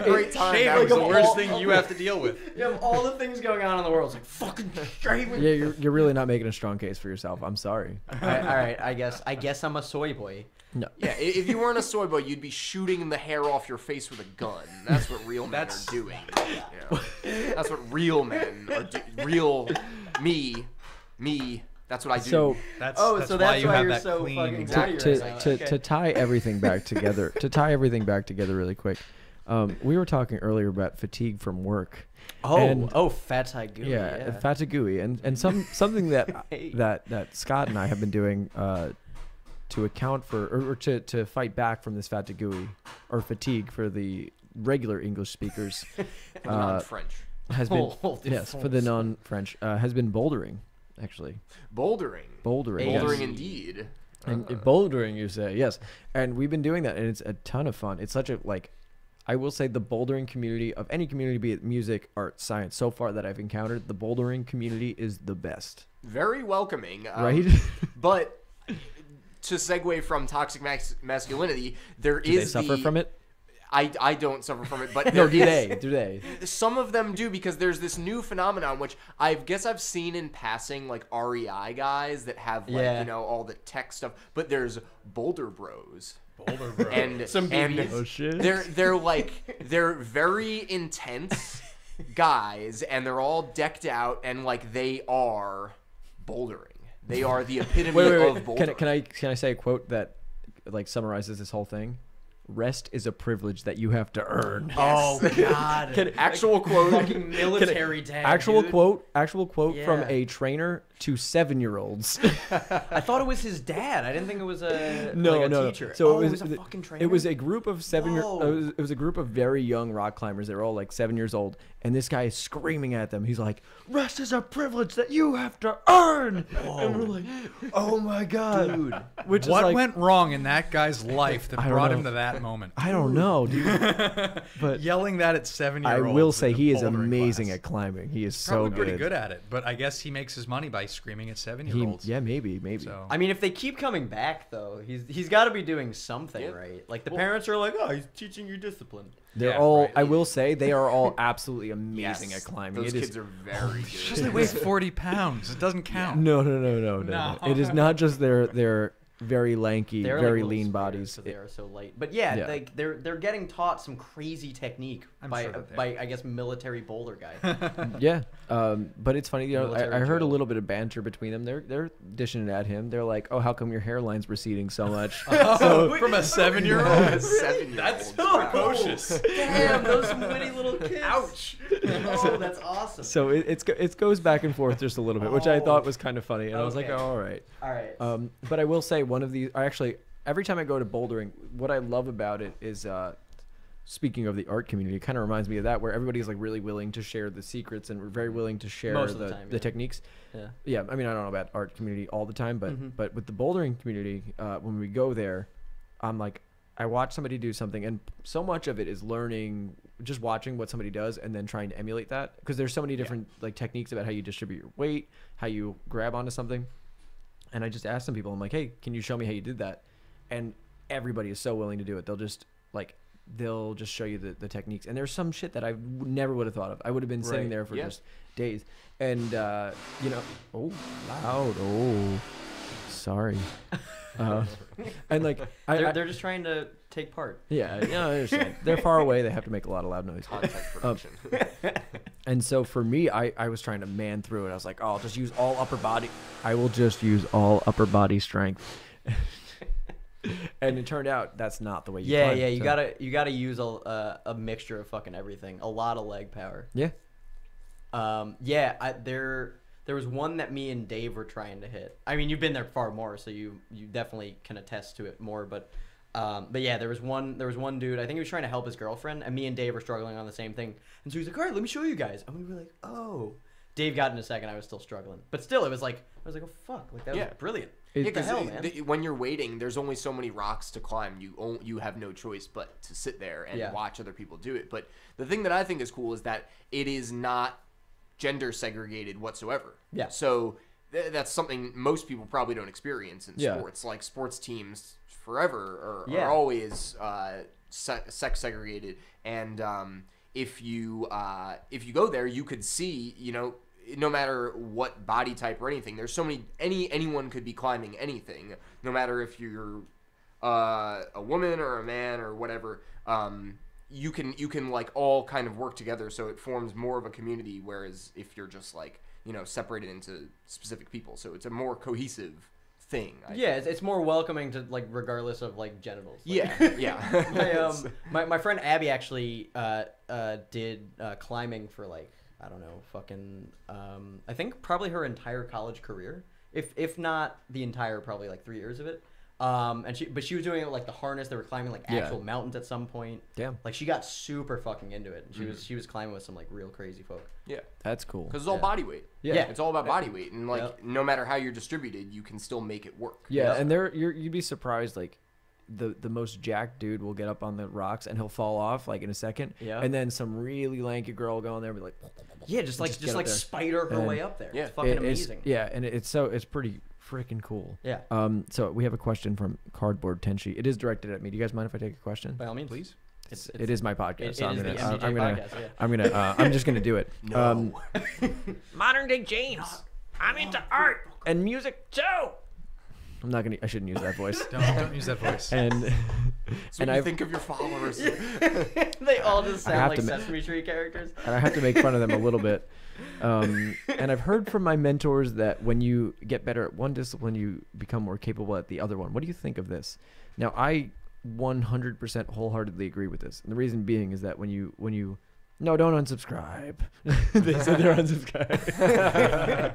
Great time. Shaving That was was the worst thing you have to deal with. You have all the things going on in the world. It's like fucking shaving. Yeah, you're really not making a strong case for yourself. I'm sorry. All right. I guess I'm a soy boy. No. Yeah, if you weren't a soy boy, you'd be shooting the hair off your face with a gun. That's what real men are doing. You know? That's what real men are doing. Real me. That's what I do. So That's so why that's you why have you're that so clean. fucking Exactly. to tie everything back together, really quick. We were talking earlier about fatigue from work. Fatiguey. Yeah, fatigue, and something that that Scott and I have been doing to account for or to fight back from this fatigue or fatigue for the regular English speakers. Non-French. Has been for the non-French has been bouldering, actually. Bouldering indeed. And bouldering, you say, yes. And we've been doing that, and it's a ton of fun. It's such a I will say the bouldering community of any community, be it music, art, science, so far that I've encountered, the bouldering community is the best. Very welcoming, Right? But to segue from toxic masculinity, Do they suffer from it? I don't suffer from it, but No, do they? Some of them do because there's this new phenomenon which I guess I've seen in passing, like REI guys that have all the tech stuff, but there's Boulder Bros. And Some BBs. Oh shit. They're very intense guys, and they're all decked out, and like they are bouldering. They are the epitome of bouldering. Can I say a quote that like summarizes this whole thing? Rest is a privilege that you have to earn. Oh God! Actual quote. Fucking military dad. Actual dude. quote from Yeah. a trainer to 7-year-olds. I thought it was his dad. I didn't think it was a No. teacher. So it was a fucking trainer. It was a group of Whoa. It was a group of very young rock climbers. They were all like 7 years old, and this guy is screaming at them. He's like, "Rest is a privilege that you have to earn." And we're like, "Oh my God, dude!" Which What is like, went wrong in that guy's life that I don't brought know. him to that moment? I don't know, dude. But Yelling that at 7-year-olds. I will say in a he is bouldering amazing class. at climbing. He is Probably so pretty good at it, but I guess he makes his money by by screaming at 7-year-olds. Yeah, maybe. So I mean, if they keep coming back, though, he's got to be doing something Yeah. right. Like the parents are like, oh, he's teaching you discipline. They're Yeah, all. right. I will say they are all absolutely amazing Yes, at climbing. Those It is kids are very because they good. weigh 40 pounds. It doesn't count. no. No. It is not just their very lanky, They're very like lean little bodies. spiders 'cause they are so light. But yeah, Yeah. like they're getting taught some crazy technique I'm by sure that they by I guess military boulder guy. Yeah, but it's funny. You know, Military I heard a drill. little bit of banter between them. They're dishing it at him. They're like, "Oh, how come your hairline's receding so much?" So, from a 7-year-old? 7-year-olds. That's Wow. precocious. Damn, those some witty little kids. Ouch. Oh, that's awesome. So it goes back and forth just a little bit, which I thought was kind of funny, and I was like, Okay. "Oh, all right." All right. But I will say one of these. I actually every time I go to bouldering, what I love about it is, speaking of the art community, it kind of reminds me of that, where everybody's like really willing to share the secrets and we're very willing to share Most of the time, the yeah. techniques. yeah. Yeah, I mean, I don't know about art community all the time, but Mhm. but with the bouldering community, when we go there, I'm like, I watch somebody do something, and so much of it is learning, just watching what somebody does, and then trying to emulate that. Because there's so many different like techniques about how you distribute your weight, how you grab onto something. And I just asked some people, I'm like, hey, can you show me how you did that? And everybody is so willing to do it. They'll just show you the techniques. And there's some shit that I never would have thought of. I would have been sitting Right. there for Yeah. just days. And, you know, oh, loud. Oh, sorry. And like, They're just trying to take part. yeah, I understand. They're far away. They have to make a lot of loud noise. Content production. And so for me, I was trying to man through it. I was like, oh, I'll just use all upper body. I will just use all upper body strength. And it turned out that's not the way you Yeah, climb, yeah. You so- gotta use a mixture of fucking everything. A lot of leg power. Yeah. There was one that me and Dave were trying to hit. I mean, you've been there far more, so you definitely can attest to it more. But yeah, there was one dude. I think he was trying to help his girlfriend, and me and Dave were struggling on the same thing. And so he's like, "All right, let me show you guys." And we were like, "Oh." Dave got in a second. I was still struggling, but still, it was like I was like, "Oh fuck!" Like that was Yeah. brilliant. It- What the hell, man? When you're waiting, there's only so many rocks to climb. You have no choice but to sit there and Yeah. watch other people do it. But the thing that I think is cool is that it is not gender segregated whatsoever. Yeah. So that's something most people probably don't experience in Yeah. sports. Like sports teams forever Yeah. are always sex segregated, and if you go there, you could see, no matter what body type or anything, there's so many, anyone could be climbing anything, no matter if you're a woman or a man or whatever. You can like all kind of work together, so it forms more of a community, whereas if you're just like, separated into specific people, so it's a more cohesive thing. I Yeah, think. it's more welcoming to like regardless of like genitals. Like, Yeah. my friend Abby actually did climbing for like, I don't know, fucking I think probably her entire college career, if not the entire, probably like 3 years of it. And she was doing it like the harness. They were climbing like Yeah. actual mountains at some point. Damn, Like she got super fucking into it. And she was climbing with some like real crazy folk. Yeah. that's cool. Because it's all Yeah. body weight. Yeah. Yeah. It's all about body weight, and like Yep. no matter how you're distributed, you can still make it work. Yeah, and you'd be surprised, like the most jacked dude will get up on the rocks and he'll fall off like in a second. Yeah. And then some really lanky girl will go in there and be like, Yeah, just get like up there. spider her And- way up there. Yeah. It's fucking it's- amazing. Yeah, and it's pretty freaking cool. Yeah. So we have a question from Cardboard Tenchi. It is directed at me. Do you guys mind if I take a question? By all means, Please. It is my podcast. It so I'm is gonna, the I'm MDJ gonna, podcast. Yeah. I'm just gonna do it. No. Modern day James. I'm into art and music too. I'm not gonna. I shouldn't use that voice. Don't use that voice. And So and you I think of your followers. They all just I sound have like to ma- Sesame Street characters. and I have to make fun of them a little bit. And I've heard from my mentors that when you get better at one discipline, you become more capable at the other one. What do you think of this? Now, I 100% wholeheartedly agree with this. And the reason being is that when you no, don't unsubscribe. They said they're unsubscribed.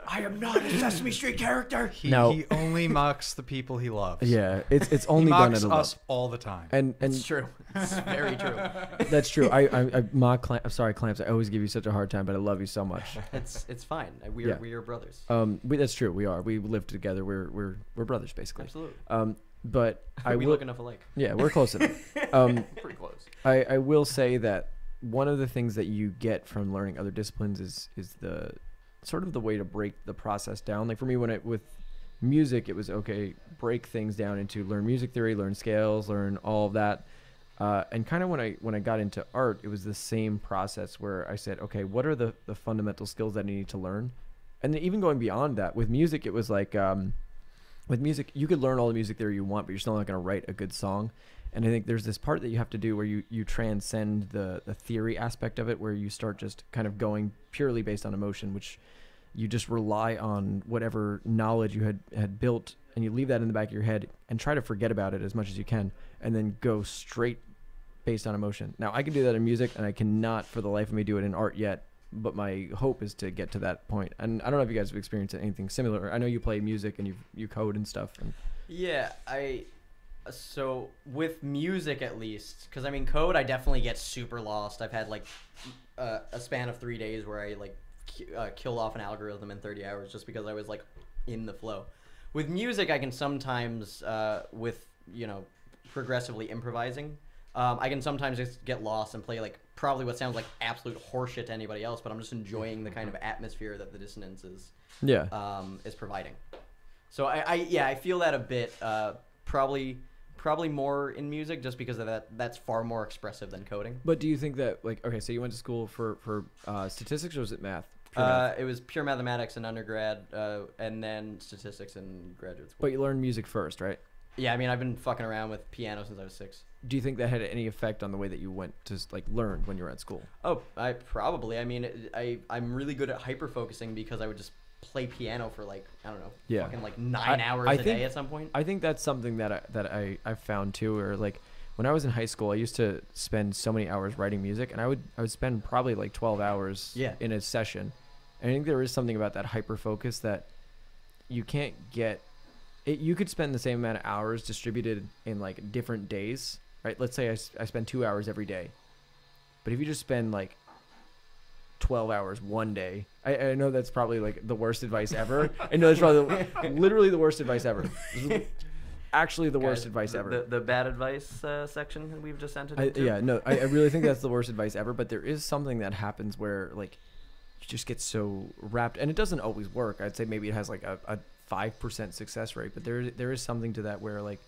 I am not a Sesame Street character. He only mocks the people he loves. Yeah, it's He only done mocks at a us level. all the time. And It's true. It's very true. that's true. I mock Clamps. I'm sorry, Clamps. I always give you such a hard time, but I love you so much. It's fine. Yeah. We are brothers. That's true. We are. We live together. We're brothers basically. Absolutely. But I we will. look enough alike. Yeah, we're close enough. Pretty close. I will say that one of the things that you get from learning other disciplines is sort of the way to break the process down. Like for me, with music, it was okay, break things down into learn music theory, learn scales, learn all of that. And kind of when I got into art, it was the same process where I said, okay, what are the fundamental skills that I need to learn? And then even going beyond that, with music, it was like, with music, you could learn all the music theory you want, but you're still not going to write a good song. And I think there's this part that you have to do where you transcend the theory aspect of it, where you start just kind of going purely based on emotion, which you just rely on whatever knowledge you had built, and you leave that in the back of your head and try to forget about it as much as you can, and then go straight based on emotion. Now, I can do that in music, and I cannot for the life of me do it in art yet, but my hope is to get to that point. And I don't know if you guys have experienced anything similar. I know you play music and you code and stuff. And Yeah, so with music at least, because I mean code, I definitely get super lost. I've had like a span of 3 days where I like killed off an algorithm in 30 hours just because I was like in the flow. With music, I can sometimes with progressively improvising, I can sometimes just get lost and play like probably what sounds like absolute horseshit to anybody else, but I'm just enjoying the kind of atmosphere that the dissonance is providing. So I feel that a bit. Probably more in music just because of that. That's far more expressive than coding. But do you think that, like, okay, so you went to school for statistics, or was it math? Pure math? It was pure mathematics in undergrad, and then statistics in graduate school. But you learned music first, right? Yeah, I mean, I've been fucking around with piano since I was 6. Do you think that had any effect on the way that you went to like learn when you were at school? Oh, I mean, I'm really good at hyper focusing because I would just play piano for like, I don't know, fucking like 9 hours a day at some point. I think that's something that I found too, or like when I was in high school, I used to spend so many hours writing music, and I would spend probably like 12 hours in a session. And I think there is something about that hyper focus that you can't get. You could spend the same amount of hours distributed in like different days, right? Let's say I spend 2 hours every day, but if you just spend like 12 hours one day, I know that's probably like the worst advice ever. I know that's probably literally the worst advice ever. Actually, the worst advice ever. The bad advice section we've just entered into. I really think that's the worst advice ever. But there is something that happens where like you just get so wrapped, and it doesn't always work. I'd say maybe it has like a 5% success rate, but there is something to that where like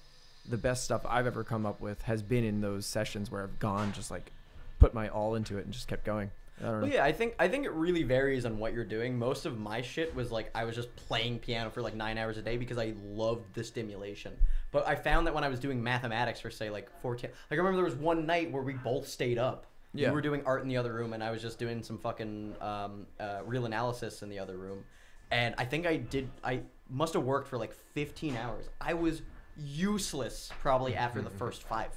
the best stuff I've ever come up with has been in those sessions where I've gone just like put my all into it and just kept going. I don't know. Well, yeah, I think it really varies on what you're doing. Most of my shit was like I was just playing piano for like 9 hours a day because I loved the stimulation. But I found that when I was doing mathematics for say like 14, like I remember there was one night where we both stayed up. Yeah. We were doing art in the other room, and I was just doing some fucking real analysis in the other room. And I think I must have worked for like 15 hours. I was useless probably after the first 5.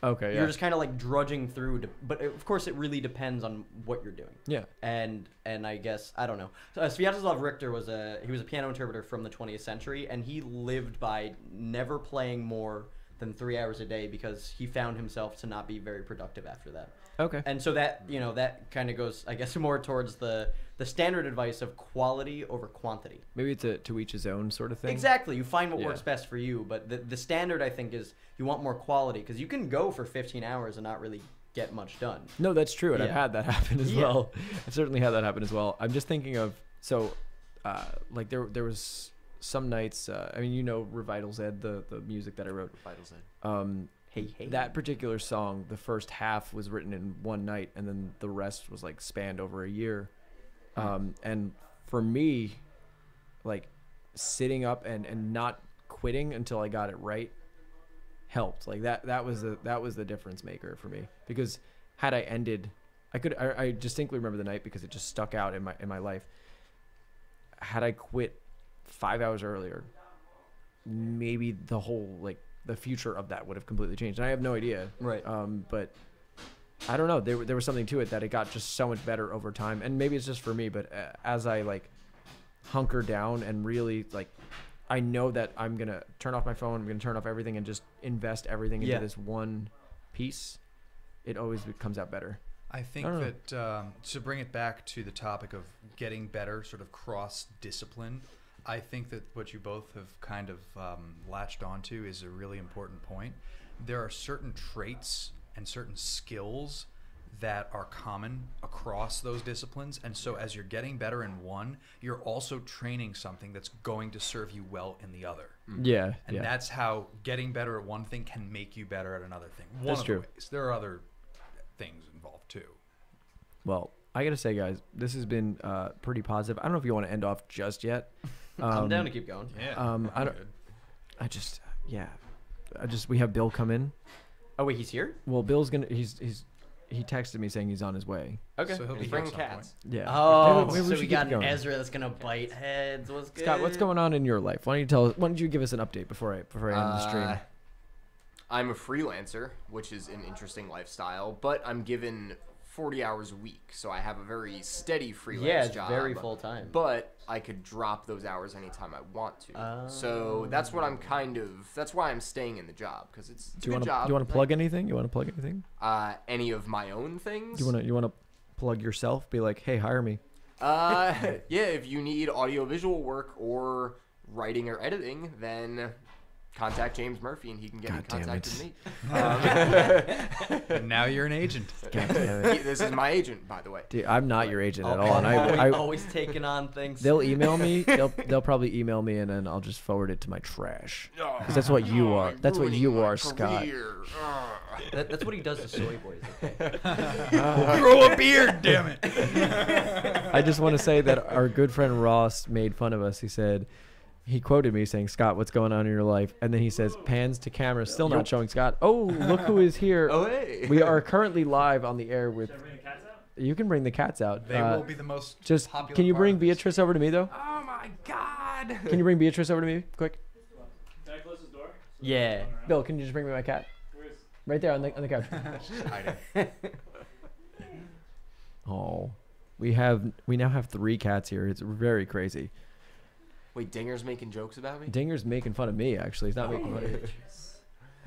Okay, yeah. You're just kind of like drudging through, but of course it really depends on what you're doing. Yeah. And I guess, I don't know. So, Sviatoslav Richter was a piano interpreter from the 20th century, and he lived by never playing more than 3 hours a day because he found himself to not be very productive after that. Okay. And so that, that kind of goes, I guess, more towards the standard advice of quality over quantity. Maybe it's to each his own sort of thing. Exactly. You find what works best for you. But the standard, I think, is you want more quality because you can go for 15 hours and not really get much done. No, that's true. And I've had that happen as well. I've certainly had that happen as well. I'm just thinking of, like there was some nights, I mean, Revital Zed, the music that I wrote. Revital Zed. Hey. That particular song, the first half was written in one night, and then the rest was like spanned over a year. And for me, like sitting up and not quitting until I got it right helped. Like that was the difference maker for me, because had I ended, I distinctly remember the night because it just stuck out in my life. Had I quit 5 hours earlier, maybe the future of that would have completely changed. And I have no idea. Right. But I don't know. There was something to it that it got just so much better over time. And maybe it's just for me, but as I like hunker down and really like, I know that I'm going to turn off my phone. I'm going to turn off everything and just invest everything into this one piece. It always comes out better. I think that to bring it back to the topic of getting better, sort of cross-discipline, I think that what you both have kind of latched onto is a really important point. There are certain traits and certain skills that are common across those disciplines. And so as you're getting better in one, you're also training something that's going to serve you well in the other. Yeah. And yeah. that's how getting better at one thing can make you better at another thing. One That's of true. the ways. There are other things involved too. Well, I gotta say, guys, this has been pretty positive. I don't know if you want to end off just yet. I'm down to keep going. Yeah. I don't. We have Bill come in. Oh wait, he's here. Well, Bill's gonna. He texted me saying he's on his way. Okay. So he'll be Bring here at some cats. Yeah. Oh, Maybe we so should we keep got an going. Ezra that's gonna bite heads. What's good? Scott, what's going on in your life? Why don't you tell us? Why don't you give us an update before I end the stream? I'm a freelancer, which is an interesting lifestyle, but I'm given 40 hours a week, so I have a very steady freelance Yeah, it's job. very full time. But I could drop those hours anytime I want to. So that's what I'm that's why I'm staying in the job, because it's a good job. Do you want to plug anything? You want to plug anything? Any of my own things? Do you want to plug yourself? Be like, hey, hire me. Yeah, if you need audiovisual work or writing or editing, then contact James Murphy and he can get in God damn contact it. with me. And now you're an agent. God damn it. This is my agent, by the way. Dude, I'm not your agent at Oh, all, and I always taking on things. they'll email me. They'll probably email me, and then I'll just forward it to my trash. Because that's what you are. That's what Ruining you my are, Scott. career. That's what he does to soy boys. Okay? Grow a beard, damn it. I just want to say that our good friend Ross made fun of us. He quoted me saying, "Scott, what's going on in your life?" And then he says, "Pans to camera, still not showing Scott." Oh, look who is here! Oh, hey. We are currently live on the air with. Should I bring the cats out? You can bring the cats out. They will be the most Just popular can you part bring of this. Beatrice over to me though? Oh my God. Can you bring Beatrice over to me, quick? Can I close this door? Yeah. Bill, can you just bring me my cat? Where's Right there on the couch. Hiding. Oh, we now have 3 cats here. It's very crazy. Wait, Dinger's making jokes about me? Dinger's making fun of me. Actually, he's not making fun of me.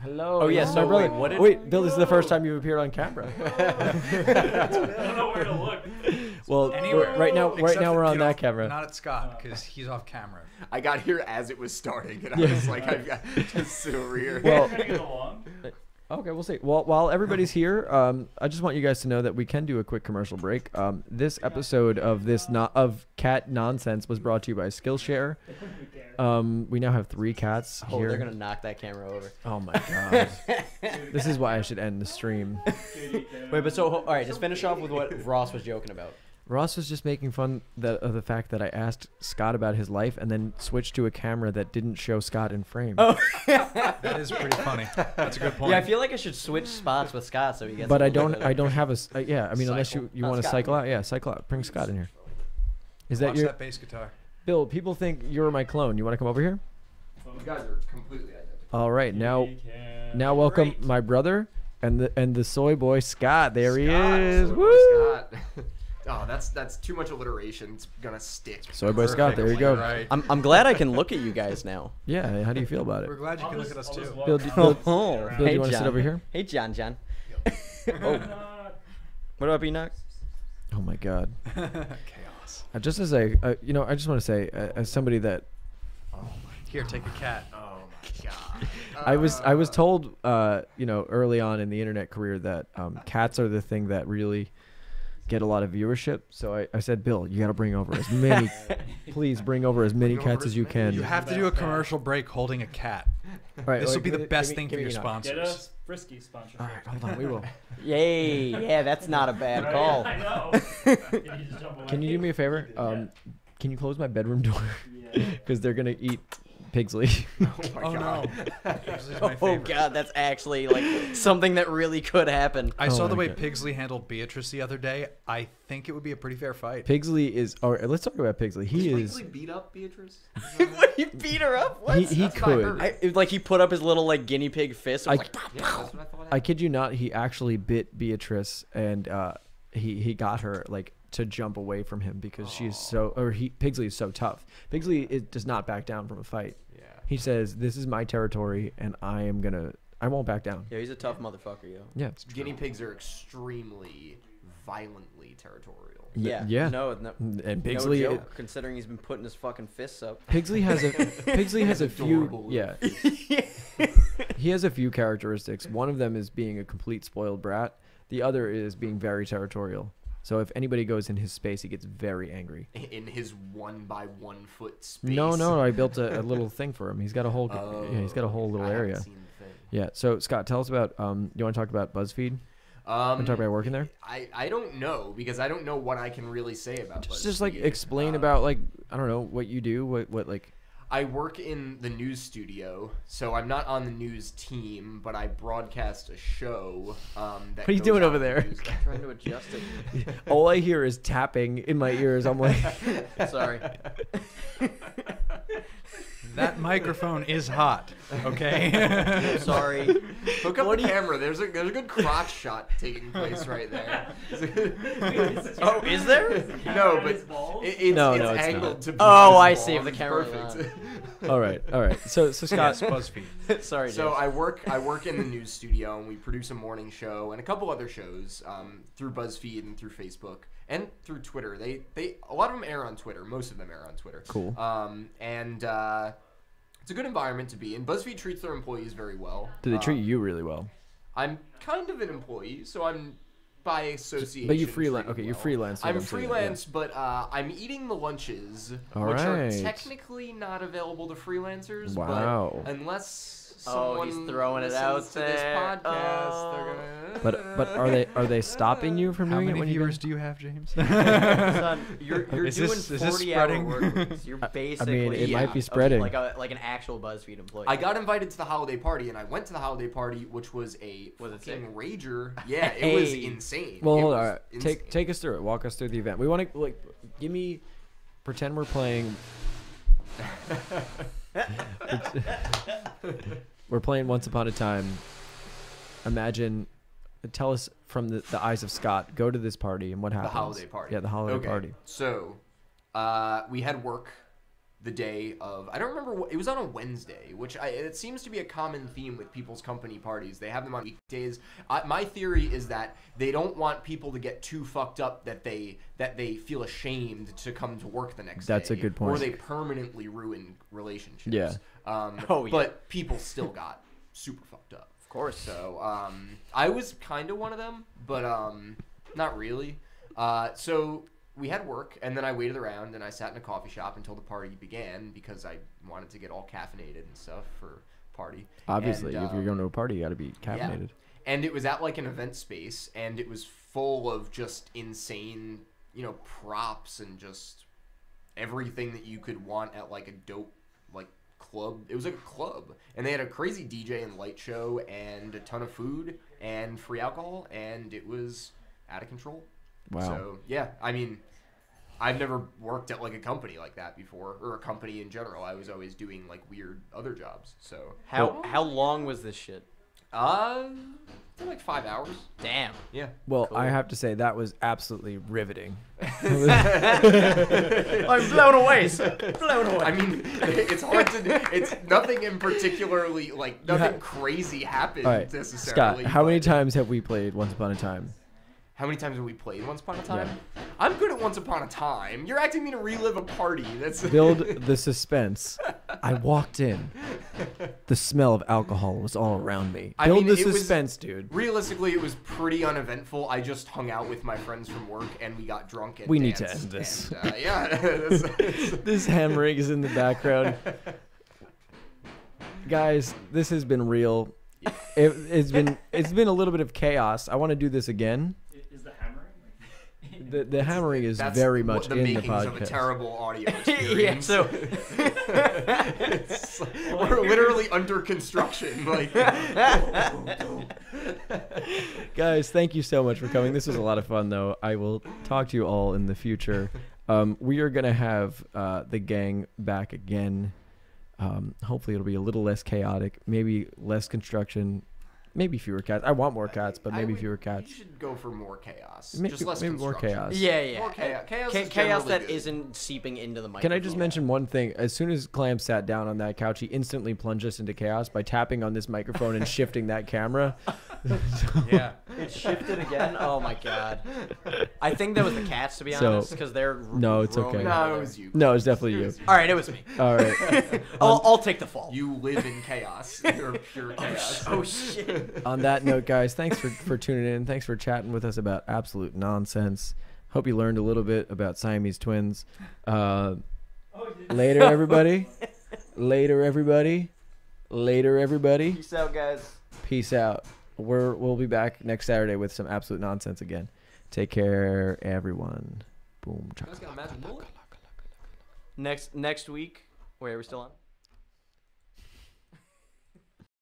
Hello. Oh, yeah, this is so my brother. wait, what did- Wait, Bill, this is the first time you've appeared on camera. I don't know where to look. Well, Anywhere. right now Except we're that, on you know, that camera. Not at Scott, because he's off camera. I got here as it was starting, and Yeah. I was like, I've got to sit over here. Well- Trying to get along. Okay, we'll see. Well, while everybody's here, I just want you guys to know that we can do a quick commercial break. This episode of of Cat Nonsense was brought to you by Skillshare. We now have 3 cats Oh, here. they're gonna knock that camera over. Oh my god. This is why I should end the stream. Wait, but so all right, just finish off with what Ross was joking about. Ross was just making fun of the fact that I asked Scott about his life and then switched to a camera that didn't show Scott in frame. Oh. That is pretty funny. That's a good point. Yeah, I feel like I should switch spots with Scott so he gets. But a I little don't. bit I of- don't have a. Yeah, I mean, unless Cycle. you Oh, want to Scott. cycle out. Yeah, cycle out. Bring Scott in here. Is that Watch your that bass guitar. Bill? People think you're my clone. You want to come over here? You guys are completely identical. All right, now welcome Great. my brother and the soy boy Scott. There he Scott, is. Soy Boy Woo! Scott. Oh, that's too much alliteration. It's gonna stick. Soy boy Scott. There you You're go. right. I'm glad I can look at you guys now. Yeah. How do you feel about it? We're glad you can look at us too. Bill, Bill, Bill, do you wanna sit over here? Hey, John. Oh, what about Enoch? Oh my God. Chaos. Just as I just want to say, as somebody that Here, take a cat. Oh my God. I was told, early on in the internet career that cats are the thing that really get a lot of viewership. So I said, Bill, you got to bring over as many, please bring over as many Bring over cats as as you many. can. You have to do a commercial break holding a cat. All right, This will like, be the give best me- thing for give your me enough. Get sponsors. us Frisky sponsorship. All right, hold on, we will. Yay! Yeah, that's not a bad Right? call. I know. Can you just jump away? Can you do me a favor? Can you close my bedroom door? Yeah. Because they're gonna eat Pigsley. Oh my Oh God. no. This is my Oh favorite. God, that's actually like something that really could happen. I Oh saw the my way God. Pigsley handled Beatrice the other day. I think it would be a pretty fair fight. Pigsley is. All right, let's talk about Pigsley. He Did is. Pigsley beat up Beatrice? What, he beat her up? What? He That's what I could. heard. It was like he put up his little like guinea pig fist. It was I- like, Yeah, that's what I thought. I kid you not. He actually bit Beatrice, and he got her like to jump away from him because she's so. Pigsley is so tough. Pigsley does not back down from a fight. Yeah. He says, "This is my territory, and I won't back down." yeah, he's a tough motherfucker, yo. Yeah. Guinea pigs are extremely violently territorial. Yeah. Yeah. No, And no Pigsley, joke, considering he's been putting his fucking fists up. Pigsley has a few. Adorable. Yeah. He has a few characteristics. One of them is being a complete spoiled brat. The other is being very territorial. So if anybody goes in his space, he gets very angry. In his 1 by 1 foot space. No, I built a little thing for him. He's got a whole, yeah, he's got a whole little I haven't area. seen the thing. Yeah. So Scott, tell us about. You want to talk about BuzzFeed? Want to talk about working there? I don't know because I don't know what I can really say about Just like BuzzFeed. explain about like I don't know what you do. What like. I work in the news studio, so I'm not on the news team, but I broadcast a show. That What are you goes doing out over on the there? news. Trying to adjust it. All I hear is tapping in my ears. I'm like, Sorry. That microphone is hot. Okay. Sorry. Hook up the camera. There's a good crotch shot taking place right there. Oh, is there? No, but His balls? it's No, it's no, it's angled not. to. be Oh, I visible. see, if the It's camera- perfect. all right. So Scott, Yes, BuzzFeed. Sorry, So James. I work in the news studio, and we produce a morning show and a couple other shows through BuzzFeed and through Facebook and through Twitter. They a lot of them air on Twitter. Most of them air on Twitter. Cool. And it's a good environment to be in. BuzzFeed treats their employees very well. do they treat you really well? I'm kind of an employee, so I'm by association. But you freelance. treated Okay, you're well. freelance. is what I'm saying, yeah. freelance, but I'm eating the lunches, All which are right. technically not available to freelancers. Wow. But unless Oh, someone he's throwing it listens out to this there. podcast, they're gonna. But are they stopping you from How doing it many when you viewers go? do you have, James? Son, you're Is doing this 40-hour spreading? work weeks. You're basically it might be a- spreading. like an actual BuzzFeed employee. I got invited to the holiday party, and I went to the holiday party, which was a Was it fucking sick? rager. Yeah, it was Hey. insane. Well, It hold on. was All right. insane. Take us through it. Walk us through the event. We want to like give me. Pretend we're playing. We're playing Once Upon a Time. Imagine. Tell us from the eyes of Scott. Go to this party and what The happens. holiday party. Yeah, the holiday Okay, party. So, we had work the day of. I don't remember what it was on a Wednesday, which it seems to be a common theme with people's company parties. They have them on weekdays. My theory is that they don't want people to get too fucked up that they feel ashamed to come to work the next day. That's a good point. Or they permanently ruin relationships. Yeah. Oh, yeah. But people still got super fucked up. Of course. So I was kind of one of them, but not really. So we had work, and then I waited around, and I sat in a coffee shop until the party began because I wanted to get all caffeinated and stuff for party. Obviously, And, if you're going to a party, you got to be caffeinated. and it was at like an event space, and it was full of just insane, props and just everything that you could want at like a dope like club. It was like a club, and they had a crazy DJ and light show and a ton of food and free alcohol, and it was out of control. Wow. So yeah, I mean, I've never worked at like a company like that before, or a company in general. I was always doing like weird other jobs. So How long was this shit? for like 5 hours. Damn. Yeah. Well, Cool. I have to say that was absolutely riveting. I'm blown away, sir. Blown away. I mean, it's hard to. It's nothing in particularly like nothing crazy happened All right, necessarily. Scott, how many but- times have we played Once Upon a Time? How many times have we played Once Upon a Time? I'm good at Once Upon a Time. You're acting me to relive a party. That's Build the suspense. I walked in. The smell of alcohol was all around me. I Build mean, the it was- suspense, dude. Realistically, it was pretty uneventful. I just hung out with my friends from work and we got drunk and We need to danced, end this. And, yeah, that's- This hammering is in the background. Guys, this has been real. It's been a little bit of chaos. I want to do this again. Is the hammering? The hammering is that's very what much the in the makings of a podcast. terrible audio yeah, experience. so It's- we're literally under construction. Like, Guys, thank you so much for coming. This was a lot of fun, though. I will talk to you all in the future. We are going to have the gang back again. Hopefully it'll be a little less chaotic, maybe less construction, maybe fewer cats. I want more cats, but maybe fewer cats. You should go for more chaos. Maybe- Just less maybe more construction. chaos. yeah. More chaos. Chaos is Chaos generally that good. not seeping into the microphone. Can I just mention one thing? As soon as Clam sat down on that couch, he instantly plunged us into chaos by tapping on this microphone and shifting that camera. Yeah. It shifted again. Oh my god. I think that was the cats, to be So- honest, because they're No, it's roaming okay. over No, it there. was you. No, it's definitely you. All right, it was me. All right. I'll take the fall. You live in chaos. You're pure chaos. Oh shit. On that note, guys, thanks for tuning in. Thanks for chatting with us about absolute nonsense. Hope you learned a little bit about Siamese twins. Later, everybody. Later, everybody. Later, everybody. Peace out, guys. Peace out. We'll be back next Saturday with some absolute nonsense again. Take care, everyone. Boom. You guys got a magic bullet? Next week. Wait, are we still on?